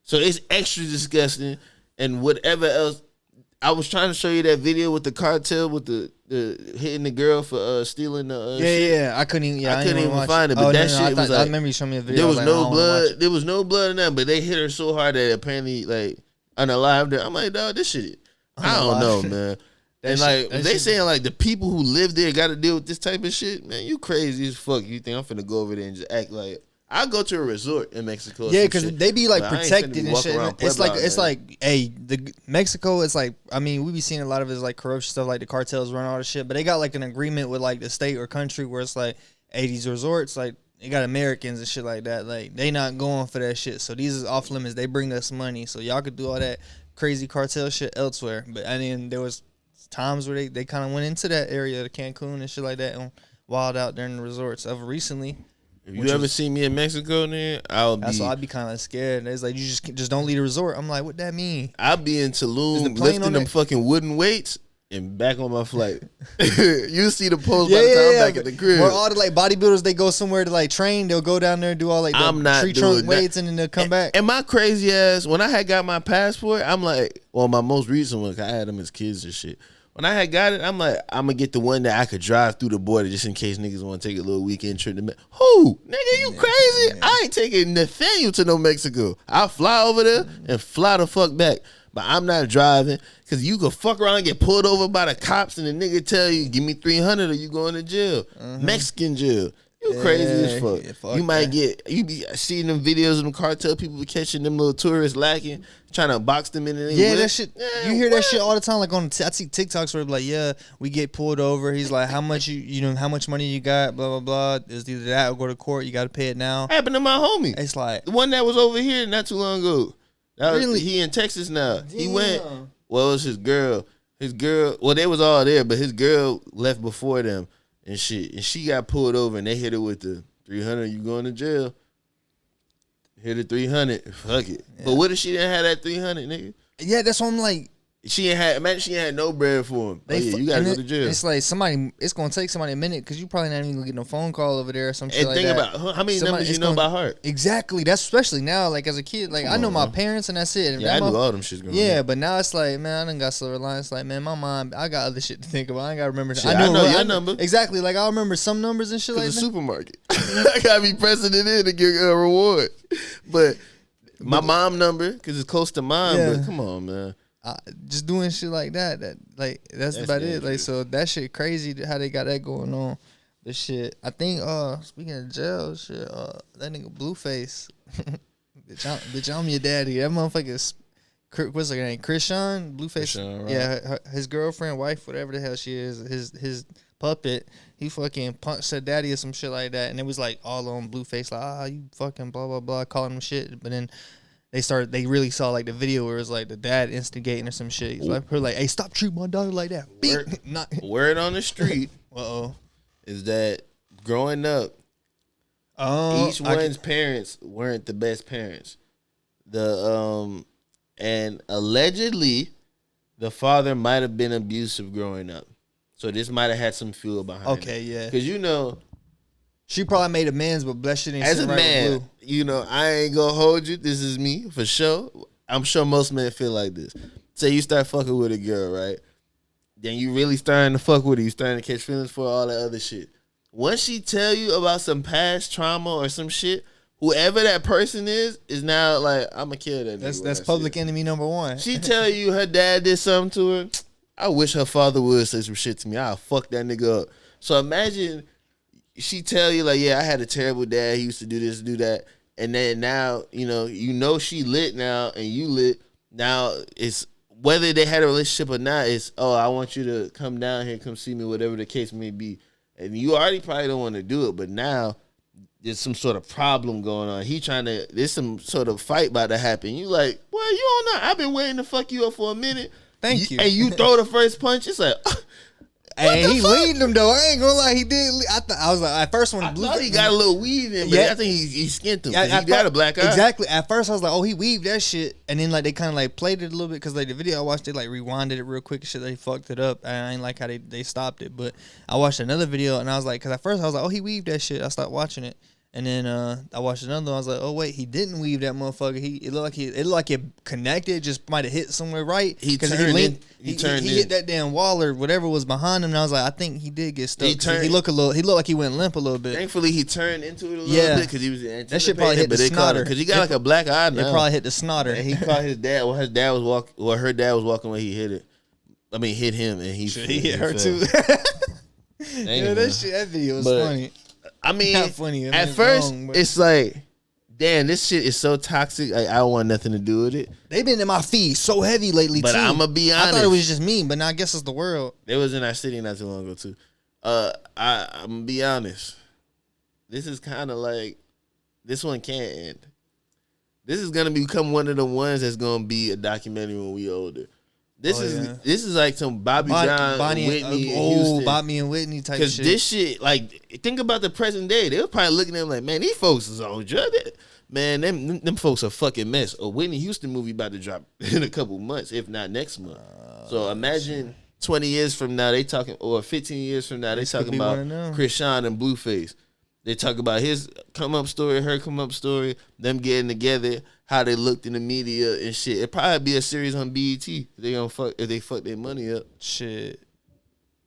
So it's extra disgusting. And whatever else. I was trying to show you that video with the cartel with the hitting the girl for stealing the shit. Yeah. I couldn't even find it. But that shit was like, I remember you showing me a video. There was no blood. There was no blood in that, but they hit her so hard that apparently like unalive there. I'm like, dog, this shit. I don't know, man. And like they saying like the people who live there got to deal with this type of shit. Man, you crazy as fuck. You think I'm finna go over there and just act like I go to a resort in Mexico. Yeah, because they be like protected and shit. It's like, hey, the Mexico. It's like, I mean, we be seeing a lot of it like corruption stuff, like the cartels run all the shit. But they got like an agreement with like the state or country where it's like, hey, these resorts, like they got Americans and shit like that. Like they not going for that shit. So these is off limits. They bring us money, so y'all could do all that crazy cartel shit elsewhere. But I mean, there was times where they kind of went into that area, the Cancun and shit like that, and wild out there in the resorts of recently. If you ever see me in Mexico, then I'd be kind of scared. It's like you just don't leave the resort. I'm like, what that mean? I'll be in Tulum lifting them fucking wooden weights and back on my flight. You see the post by the time I'm back at the crib. Where all the like bodybuilders, they go somewhere to like train. They'll go down there and do all like the tree trunk weights, and then they'll come back. And my crazy ass, when I had got my passport, I'm like, well, my most recent one, 'cause I had them as kids and shit. When I had got it, I'm like, I'm going to get the one that I could drive through the border just in case niggas want to take a little weekend trip to Mexico. Who? Nigga, you crazy? I ain't taking Nathaniel to no Mexico. I'll fly over there and fly the fuck back. But I'm not driving because you could fuck around and get pulled over by the cops and the nigga tell you, give me 300 or you going to jail. Mexican jail. You crazy as fuck. You might you be seeing them videos of them cartel people catching them little tourists lacking, trying to box them in. That shit. You hear that shit all the time. Like I see TikToks where like, yeah, we get pulled over. He's like, how much how much money you got? Blah blah blah. It's either that or go to court. You got to pay it now. Happened to my homie. It's like the one that was over here not too long ago. Really? He in Texas now. Damn. He went. Well, it was his girl. Well, they was all there, but his girl left before them. And shit, and she got pulled over, and they hit her with the 300. You going to jail? Hit her 300. Fuck it. Yeah. But what if she didn't have that 300, nigga? Yeah, that's what I'm like. Imagine she had no bread for him. You gotta go to jail. It's like it's gonna take somebody a minute because you probably not even gonna get no phone call over there or some shit and like think that. about how many numbers you know by heart. Exactly. That's especially now. Like as a kid, like I know my parents and that's it. Yeah, I knew all them shits going on. Yeah, but now it's like, man, I done got Silver Line. It's like, man, my mom, I got other shit to think about. I ain't gotta remember. Shit, I know your number. Exactly. Like I remember some numbers and shit like that. The supermarket. I gotta be pressing it in to get a reward. But my mom number, because it's close to mine. Yeah. But come on, man. Just doing shit like that that's about it. Like so that shit crazy how they got that going on. The shit. I think speaking of jail shit, that nigga Blueface. bitch, I'm your daddy. That motherfucker what's her name? Crisean? Blueface. Crisean, right. Yeah, his girlfriend, wife, whatever the hell she is, his puppet, he fucking punched her daddy or some shit like that, and it was like all on Blueface, like, you fucking blah blah blah, calling him shit. But then they really saw like the video where it was like the dad instigating or some shit. He's like, hey, stop treating my daughter like that. Word on the street is that growing up, each one's parents weren't the best parents. And allegedly the father might have been abusive growing up. So this might have had some fuel behind it. Okay, yeah. Because she probably made amends, but bless shit ain't as a right man, I ain't gonna hold you. This is me for sure. I'm sure most men feel like this. Say you start fucking with a girl, right? Then you really starting to fuck with her. You starting to catch feelings for all that other shit. Once she tell you about some past trauma or some shit, whoever that person is now like, I'ma kill that nigga. That's public enemy number one. She tell you her dad did something to her. I wish her father would say some shit to me. I'll fuck that nigga up. So imagine she tell you like, yeah, I had a terrible dad. He used to do this, do that. And then now, she lit now and you lit. Now it's whether they had a relationship or not, it's, I want you to come down here, come see me, whatever the case may be. And you already probably don't want to do it, but now there's some sort of problem going on. There's some sort of fight about to happen. You like, well, you don't know. I've been waiting to fuck you up for a minute. Thank you. And you throw the first punch, it's like, and he leading them though. I ain't gonna lie, he did. I was like, at first when I thought he got a little weave in, but I think he skint him. He got a black eye. Exactly. At first I was like, he weaved that shit, and then like they kind of like played it a little bit because like the video I watched, they like rewinded it real quick and shit. They fucked it up. I ain't like how they stopped it, but I watched another video and I was like, because at first I was like, he weaved that shit. I stopped watching it. And then I watched another one. I was like, oh wait, he didn't weave that motherfucker. It looked like it connected. Just might have hit somewhere right. He hit that damn wall or whatever was behind him. And I was like, I think he did get stuck. He looked like he went limp a little bit. Thankfully, he turned into it a little bit because he was anticipating. That shit probably hit the snotter because he got like a black eye now. It probably hit the snotter. And he caught his dad. Well, her dad was walking when he hit it. I mean, hit him and he hit her too. That video was funny. I mean, not funny. At first, it's like, damn, this shit is so toxic. I don't want nothing to do with it. They've been in my feed so heavy lately, but too. I'm gonna be honest. I thought it was just me, but now I guess it's the world. They was in our city not too long ago too. I'm gonna be honest. This is kind of like, this one can't end. This is gonna become one of the ones that's gonna be a documentary when we older. This is like some Bobby Brown, Whitney, Houston. Bobby and Whitney type shit. Because this shit, like, think about the present day. They were probably looking at them like, man, these folks is on drugs. Man, them folks are a fucking mess. A Whitney Houston movie about to drop in a couple months, if not next month. So imagine 20 years from now, they talking, or 15 years from now, they talking about Crisean and Blueface. They talk about his come up story, her come up story, them getting together, how they looked in the media and shit. It'd probably be a series on BET. If they fuck their money up. Shit.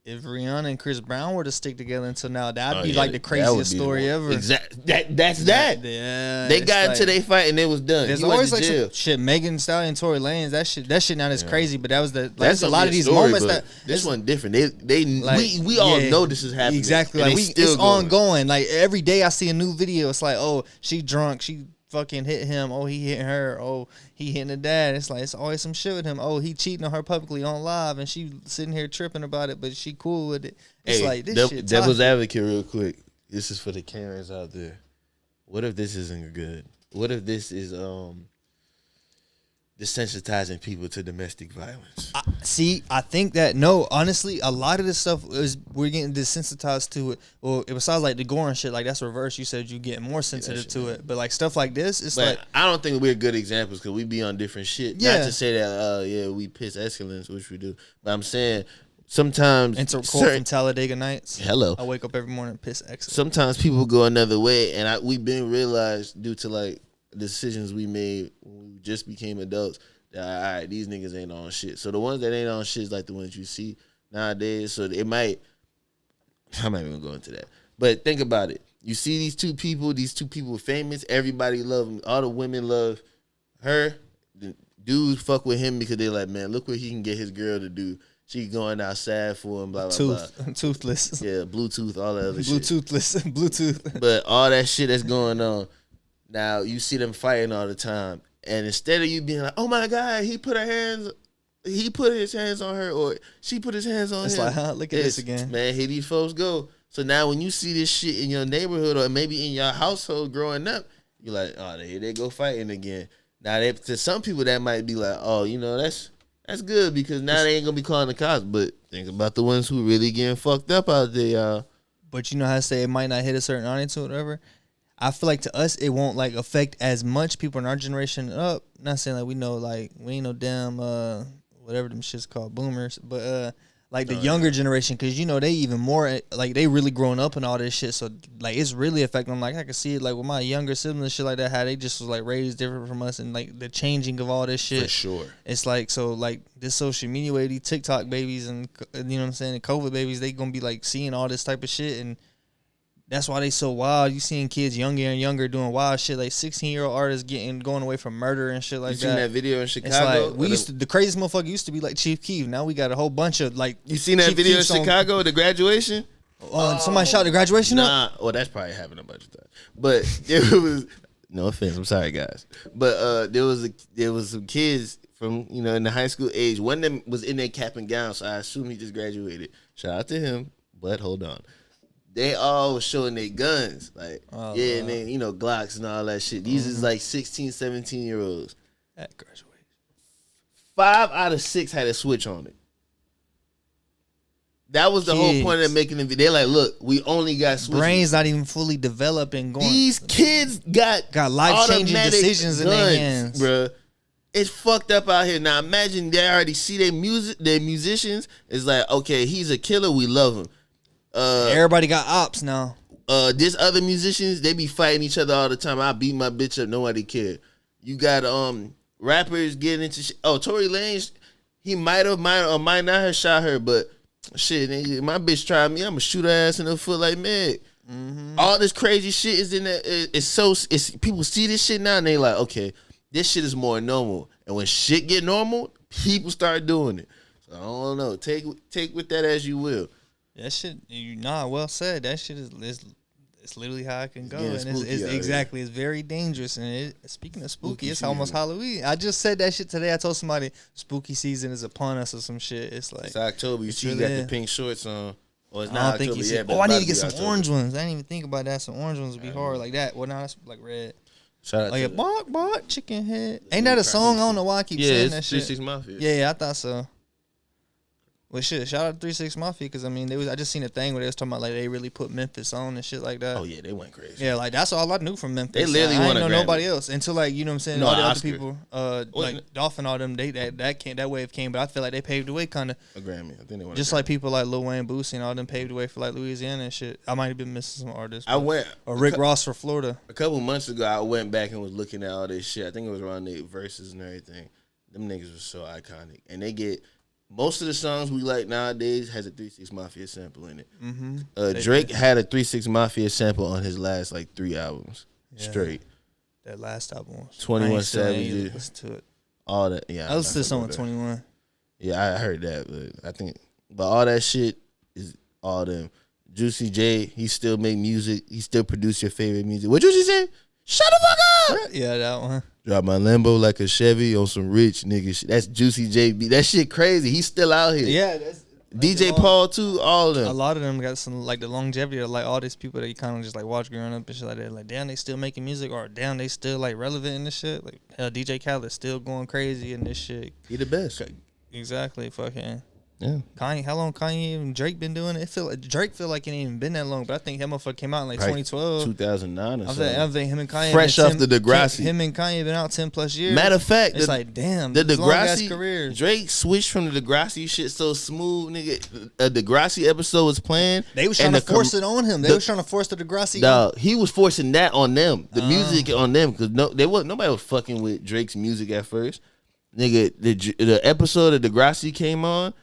If Rihanna and Chris Brown were to stick together until now, that'd be like the craziest story ever. Exactly. That's that. Yeah. They got into their fight and it was done. There's always like some shit. Megan Thee Stallion and Tory Lanez. That shit now is crazy. But that was that's a lot of these moments that this one different. We all know this is happening. Exactly. Like it's ongoing. Like every day I see a new video. It's like, oh, she drunk. She fucking hit him. Oh, he hit her. Oh, he hitting the dad. It's like, it's always some shit with him. Oh, he cheating on her publicly on live, and she sitting here tripping about it, but she cool with it. It's like this shit. Devil's advocate, real quick. This is for the Karens out there. What if this isn't good? What if this is desensitizing people to domestic violence? I think that honestly, a lot of this stuff is we're getting desensitized to it. Well, it besides like the gore and shit, like that's reverse. You said you get more sensitive to it, but like stuff like this, it's like I don't think we're good examples because we be on different shit. Yeah. Not to say that we piss escalants, which we do, but I'm saying sometimes from Talladega Nights. Hello, I wake up every morning and piss excellent. Sometimes people go another way, and we've been realized due to like decisions we made when we just became adults. All right, these niggas ain't on shit. So the ones that ain't on shit is like the ones you see nowadays. So it might, I'm not even gonna go into that. But think about it. You see these two people are famous. Everybody love them. All the women love her. The dudes fuck with him because they're like, man, look what he can get his girl to do. She going outside for him, blah, blah, blah. Toothless. Yeah, Bluetooth, all that other shit. Bluetooth. But all that shit that's going on, now you see them fighting all the time. And instead of you being like, oh my God, he put his hands on her, or she put his hands on him. It's like, look at this again. Man, here these folks go. So now when you see this shit in your neighborhood or maybe in your household growing up, you're like, oh, here they go fighting again. Now, to some people that might be like, oh, that's good because now they ain't gonna be calling the cops. But think about the ones who really getting fucked up out there, y'all. But you know how to say it might not hit a certain audience or whatever. I feel like to us it won't like affect as much people in our generation up. Not saying like we know like we ain't no damn whatever them shit's called boomers, but like the younger generation, because they even more like they really grown up and all this shit. So like it's really affecting them. Like I can see it like with my younger siblings and shit like that, how they just was like raised different from us, and like the changing of all this shit. For sure. It's like so like this social media way, these TikTok babies and you know what I'm saying, and COVID babies, they gonna be like seeing all this type of shit, and that's why they so wild. You seeing kids younger and younger doing wild shit, like 16-year-old artists going away from murder and shit like that. You seen that video in Chicago? It's like the craziest motherfucker used to be like Chief Keef. Now we got a whole bunch of like. You seen that video in Chicago, the graduation? Somebody shot the graduation up? Well, that's probably happened a bunch of times. But it was no offense. I'm sorry, guys. But there was some kids from in the high school age. One of them was in their cap and gown, so I assume he just graduated. Shout out to him. But hold on. They all was showing their guns. Like, and then, Glocks and all that shit. These is like 16, 17-year-olds. At graduation. 5 out of 6 had a switch on it. That was the whole point of making the video. They're like, look, we only got switches. Brain's not even fully developing. These kids got life-changing decisions in their hands. Bruh. It's fucked up out here. Now, imagine they already see their musicians. It's like, okay, he's a killer. We love him. Everybody got ops now. This other musicians, they be fighting each other all the time. I beat my bitch up, nobody care. You got rappers getting into shit. Oh, Tory Lanez, he might not have shot her, but shit, nigga, my bitch tried me. I'ma shoot her ass in the foot like Meg. Mm-hmm. All this crazy shit is in there. It's people see this shit now and they like, okay, this shit is more normal. And when shit get normal, people start doing it. So I don't know. Take with that as you will. That shit, well said. That shit it's literally how it can go, It's and it's exactly it's very dangerous. And speaking of spooky, it's almost Halloween. I just said that shit today. I told somebody spooky season is upon us or some shit. It's like it's October. You see, you got the pink shorts on. Well, it's not October yet. I need to get some orange ones. I didn't even think about that. Some orange ones would be hard like that. Well, now that's like red. Shout out to bark, chicken head. Ain't that a song? I don't know why I keep saying that shit. 3 6 Mafia. Yeah, I thought so. Well, shit, shout out to 3 6 Mafia because, I mean, I just seen a thing where they was talking about, like, they really put Memphis on and shit like that. Oh, yeah, they went crazy. Yeah, like, that's all I knew from Memphis. They literally I won didn't a know Grammy. nobody else until, like, you know what I'm saying, No, all the Oscar. other people, like, Dolphin, all them, that wave came, but I feel like they paved the way kind of. A Grammy. I think they won just like people like Lil Wayne, Boosie, and all them paved the way for, like, Louisiana and shit. I might have been missing some artists. Or Rick Ross for Florida. A couple months ago, I went back and was looking at all this shit. I think it was around the verses and everything. Them niggas were so iconic. And they get... Most of the songs we like nowadays has a 3 6 Mafia sample in it. Mm-hmm. Drake had a 3 6 Mafia sample on his last like 3 albums straight. That last album was 21 Savage. Listen to it. All that, yeah. I listened to song with 21. Yeah, I heard that, but all that shit is all them. Juicy J, he still make music. He still produce your favorite music. What Juicy say? Shut the fuck up! Yeah, that one. Drive my Lambo like a Chevy on some rich nigga shit. That's Juicy J. That shit crazy. He's still out here. Yeah, that's DJ Paul too. All of them. A lot of them got some like the longevity of like all these people that you kind of just like watch growing up and shit like that. Like damn, they still making music, or damn, they still like relevant in this shit. Like DJ Khaled still going crazy in this shit. He the best. Exactly, fucking. Yeah. Kanye, how long Kanye and Drake been doing it? Drake feel like it ain't even been that long, but I think that motherfucker came out in like 2012. 2009 or something. I think him and Kanye fresh off the Degrassi. Him and Kanye been out 10 plus years. Matter of fact, it's like damn, the Degrassi careers. Drake switched from the Degrassi shit so smooth, nigga. A Degrassi episode was playing. They was trying to force it on him. They was trying to force the Degrassi. No, he was forcing that on them. The music on them because nobody was fucking with Drake's music at first. Nigga, the episode of Degrassi came on.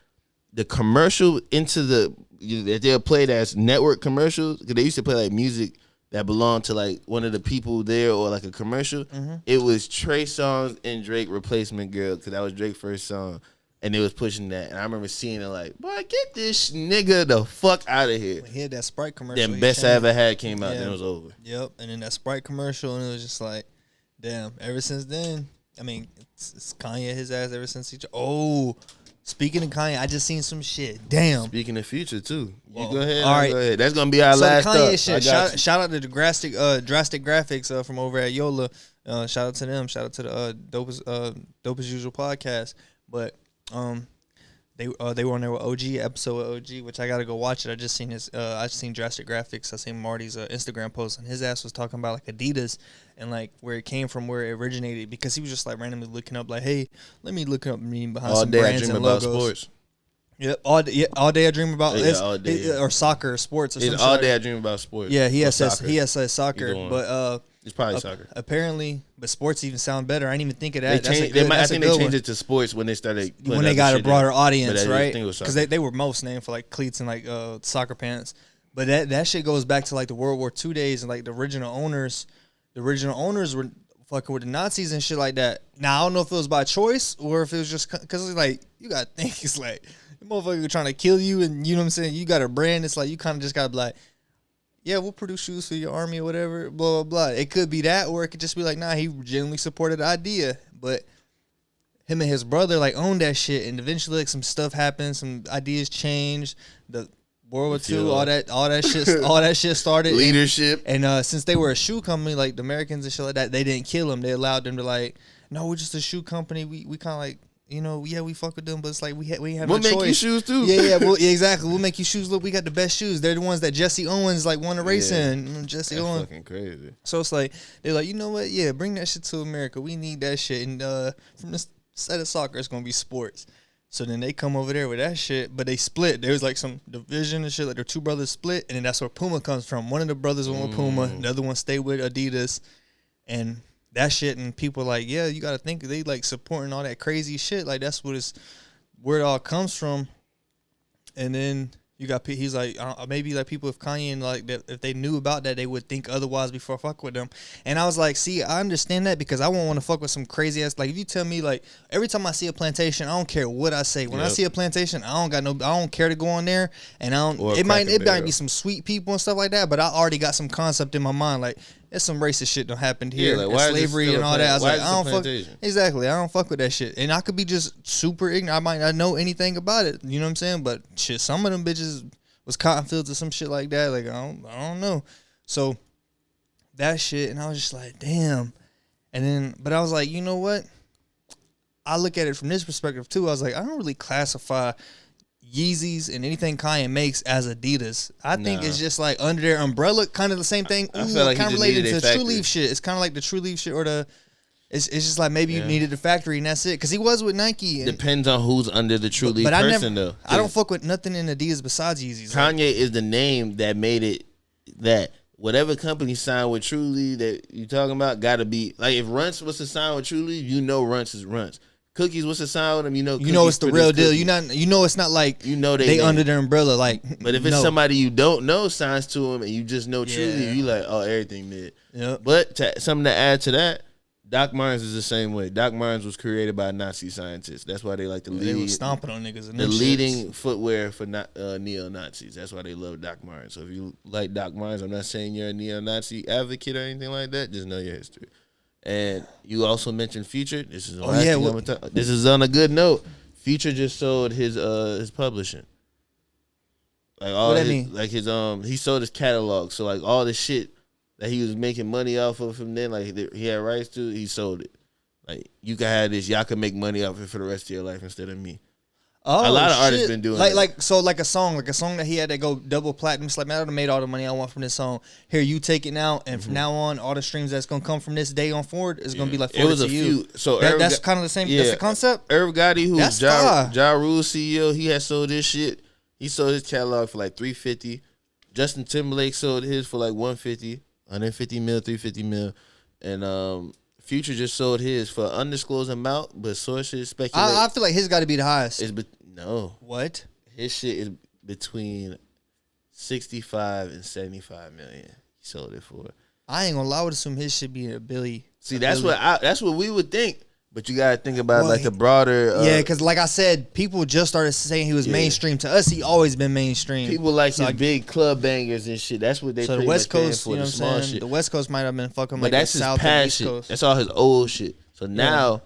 The commercial into that they'll play as network commercials because they used to play like music that belonged to like one of the people there or like a commercial. Mm-hmm. It was Trey Songz and Drake Replacement Girl because that was Drake's first song, and they was pushing that. And I remember seeing it like, boy, get this nigga the fuck out of here. When he had that Sprite commercial. That Best I Ever Had came out, then it was over. Yep, and then that Sprite commercial, and it was just like, damn. Ever since then, I mean, it's Kanye his ass ever since speaking of Kanye, I just seen some shit. Damn. Speaking of Future too. You go ahead. All right. Go ahead. That's gonna be our last Kanye shit. Shout out to the Drastic Graphics from over at Yola. Shout out to them. Shout out to the Dope as Usual podcast. But they were on there with OG, episode with OG, which I gotta go watch it. I just seen I just seen Drastic Graphics. I seen Marty's Instagram post, and his ass was talking about like Adidas and like where it came from, where it originated, because he was just like randomly looking up like, hey, let me look up me behind some brands and logos. All day I dream about sports. Yep, all day I dream about or soccer, or sports, or something. All day I dream about sports. Yeah, he has said soccer, but it's probably soccer. Apparently, but sports even sound better. I didn't even think of that. I think they changed it to sports when they started. When they got a broader audience, right? Because they were most named for like cleats and like soccer pants. But that shit goes back to like the World War II days, and like the original owners were fucking with the Nazis and shit like that. Now I don't know if it was by choice or if it was just because it's like you gotta think it's like the motherfucker trying to kill you, and you know what I'm saying. You got a brand. It's like you kind of just gotta be like, yeah, we'll produce shoes for your army or whatever, blah, blah, blah. It could be that, or it could just be like, nah, he genuinely supported the idea. But him and his brother, like, owned that shit, and eventually, like, some stuff happened, some ideas changed, the World War II, all that shit started. Leadership. And since they were a shoe company, like, the Americans and shit like that, they didn't kill them. They allowed them to, like, no, we're just a shoe company. We kind of, like, you know, yeah, we fuck with them, but it's like we have no choice. We'll make you shoes too. Yeah, exactly. We'll make you shoes. Look, we got the best shoes. They're the ones that Jesse Owens like won a race in. Jesse Owens, fucking crazy. So it's like they're like, you know what? Yeah, bring that shit to America. We need that shit. And from the side of soccer, it's gonna be sports. So then they come over there with that shit, but they split. There was like some division and shit. Like their two brothers split, and then that's where Puma comes from. One of the brothers went with Puma, the other one stayed with Adidas, and that shit. And people like, yeah, you got to think they like supporting all that crazy shit. Like that's where it all comes from. And then You got he's like maybe like people with Kanye and like that if they knew about that they would think otherwise before fuck with them. And I was like, see, I understand that because I won't want to fuck with some crazy ass. Like if you tell me like every time I see a plantation, I don't care what I say. When I see a plantation, I don't care to go on there. And it might be some sweet people and stuff like that. But I already got some concept in my mind like. There's some racist shit that happened here, like, why slavery and all that. I was like, I don't fuck. Exactly, I don't fuck with that shit. And I could be just super ignorant. I might not know anything about it. You know what I'm saying? But shit, some of them bitches was cotton fields or some shit like that. Like I don't know. So that shit, and I was just like, damn. And then, but I was like, you know what? I look at it from this perspective too. I was like, I don't really classify Yeezys and anything Kanye makes as Adidas. I think it's just like under their umbrella, kind of the same thing. I feel like kind of related to True Leaf shit. It's kind of like the True Leaf shit or the. It's just like maybe you needed the factory and that's it. Because he was with Nike. And, depends on who's under the True Leaf person though. I don't fuck with nothing in Adidas besides Yeezys. Kanye is the name that made it that whatever company signed with True Leaf that you talking about gotta be like if Runts was to sign with True Leaf, you know Runts is Runts. Cookies, what's the sign with them? You know it's the real deal. You know it's not like they under their umbrella. Like, but if it's somebody you don't know signs to them and you just know truly, you like everything mid. Yeah. But something to add to that, Doc Martens is the same way. Doc Martens was created by Nazi scientists. That's why they like to lead. They was stomping on niggas. The leading footwear for neo-Nazis. That's why they love Doc Martens. So if you like Doc Martens, I'm not saying you're a neo-Nazi advocate or anything like that. Just know your history. And you also mentioned Future. This is this is on a good note. Future just sold his publishing. Like all he sold his catalog. So like all the shit that he was making money off of from then, like he had rights to, he sold it. Like you can have this, y'all can make money off it for the rest of your life instead of me. Oh, a lot of artists been doing like a song that he had to go double platinum. It's like, man, I done made all the money I want from this song. Here, you take it now, and from now on, all the streams that's gonna come from this day on forward is gonna be like forward to you. So that's kind of the same. That's the concept. Irv Gotti, who's Ja Rule's CEO, he had sold this shit. He sold his catalog for like $350. Justin Timberlake sold his for like $150 mil, $350 mil, and Future just sold his for an undisclosed amount, but sources speculate. I feel like his got to be the highest. No. What? His shit is between 65 and 75 million. He sold it for. I ain't gonna lie. I would assume his should be a billy. See, that's what we would think. But you gotta think about like the broader. Because like I said, people just started saying he was mainstream. To us, he always been mainstream. People like his big club bangers and shit. That's what they. So the West Coast, you know what I'm saying? Shit. The West Coast might have been fucking. But that's his past shit. That's all his old shit. So now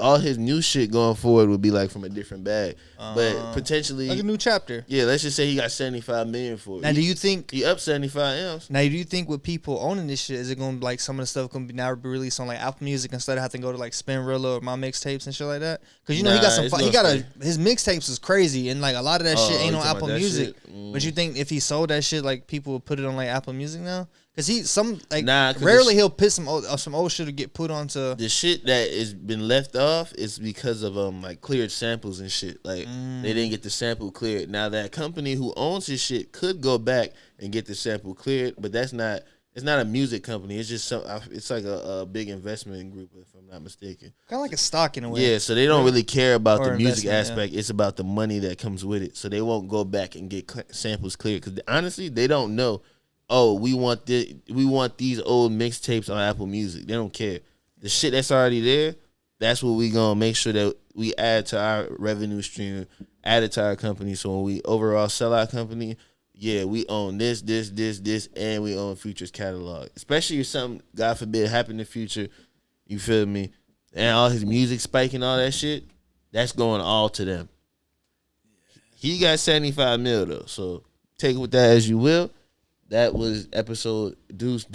all his new shit going forward would be like from a different bag. But potentially like a new chapter. Yeah, let's just say he got 75 million for it. Now, do you think he up 75 M's? Now, do you think with people owning this shit, is it gonna like some of the stuff gonna be now be released on like Apple Music instead of having to go to like Spinrilla or My Mixtapes and shit like that? Because you know he got his mixtapes is crazy and like a lot of that shit ain't on Apple Music. But you think if he sold that shit, like people would put it on like Apple Music now? Because rarely he'll put some old shit to get put onto the shit that has been left off is because of like cleared samples and shit. Like they didn't get the sample cleared. Now that company who owns his shit could go back and get the sample cleared, but it's not a music company. It's just it's like a big investment group, if I'm not mistaken. Kind of like a stock in a way. Yeah, so they don't really care about the music aspect. Yeah. It's about the money that comes with it. So they won't go back and get samples cleared because honestly, they don't know. Oh, we want these old mixtapes on Apple Music. They don't care. The shit that's already there, that's what we gonna make sure that we add to our revenue stream, add it to our company. So when we overall sell our company, we own this, and we own Future's catalog. Especially if something, God forbid, happen in the future, you feel me? And all his music spiking, all that shit, that's going all to them. He got 75 mil though, so take it with that as you will. That was episode Deuce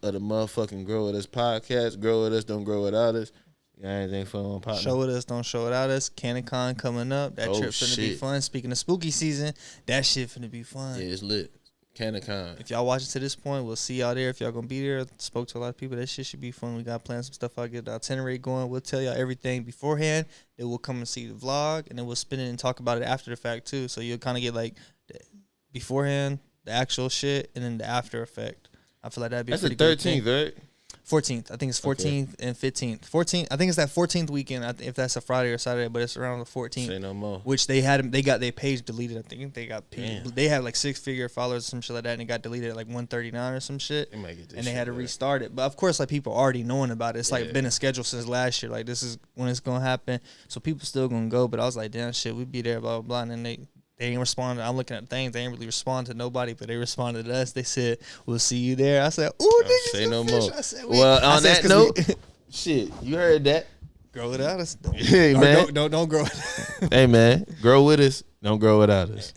of the motherfucking Grow With Us podcast. Grow with us, don't grow without us. You got anything fun on partner? Show with us, don't show without us. CanonCon coming up. That trip finna be fun. Speaking of spooky season, that shit finna be fun. Yeah, it's lit. CanonCon. If y'all watching to this point, we'll see y'all there. If y'all gonna be there, spoke to a lot of people. That shit should be fun. We got planned some stuff. I'll get the itinerary going. We'll tell y'all everything beforehand. Then we'll come and see the vlog, and then we'll spin it and talk about it after the fact too. So you'll kind of get like beforehand, the actual shit, and then the after effect. I feel like that'd be that's pretty the 13th, right? 14th. I think it's 14th and 15th. 14th. I think it's that 14th weekend. If that's a Friday or Saturday, but it's around the 14th. Say no more. Which they got their page deleted. I think they got they had like 6-figure followers or some shit like that, and it got deleted at like 139 or some shit. And they had to restart it. But of course, like people already knowing about it. It's like been a schedule since last year. Like this is when it's gonna happen. So people still gonna go. But I was like, damn shit, we be there, blah blah blah. And then they ain't responded. I'm looking at things. They ain't really respond to nobody, but they responded to us. They said, "We'll see you there." I said, "Ooh, niggas, say no fish." more. I said, well, on that note, shit, you heard that. Grow without us. Hey man, don't grow. Hey man, grow with us. Don't grow without us.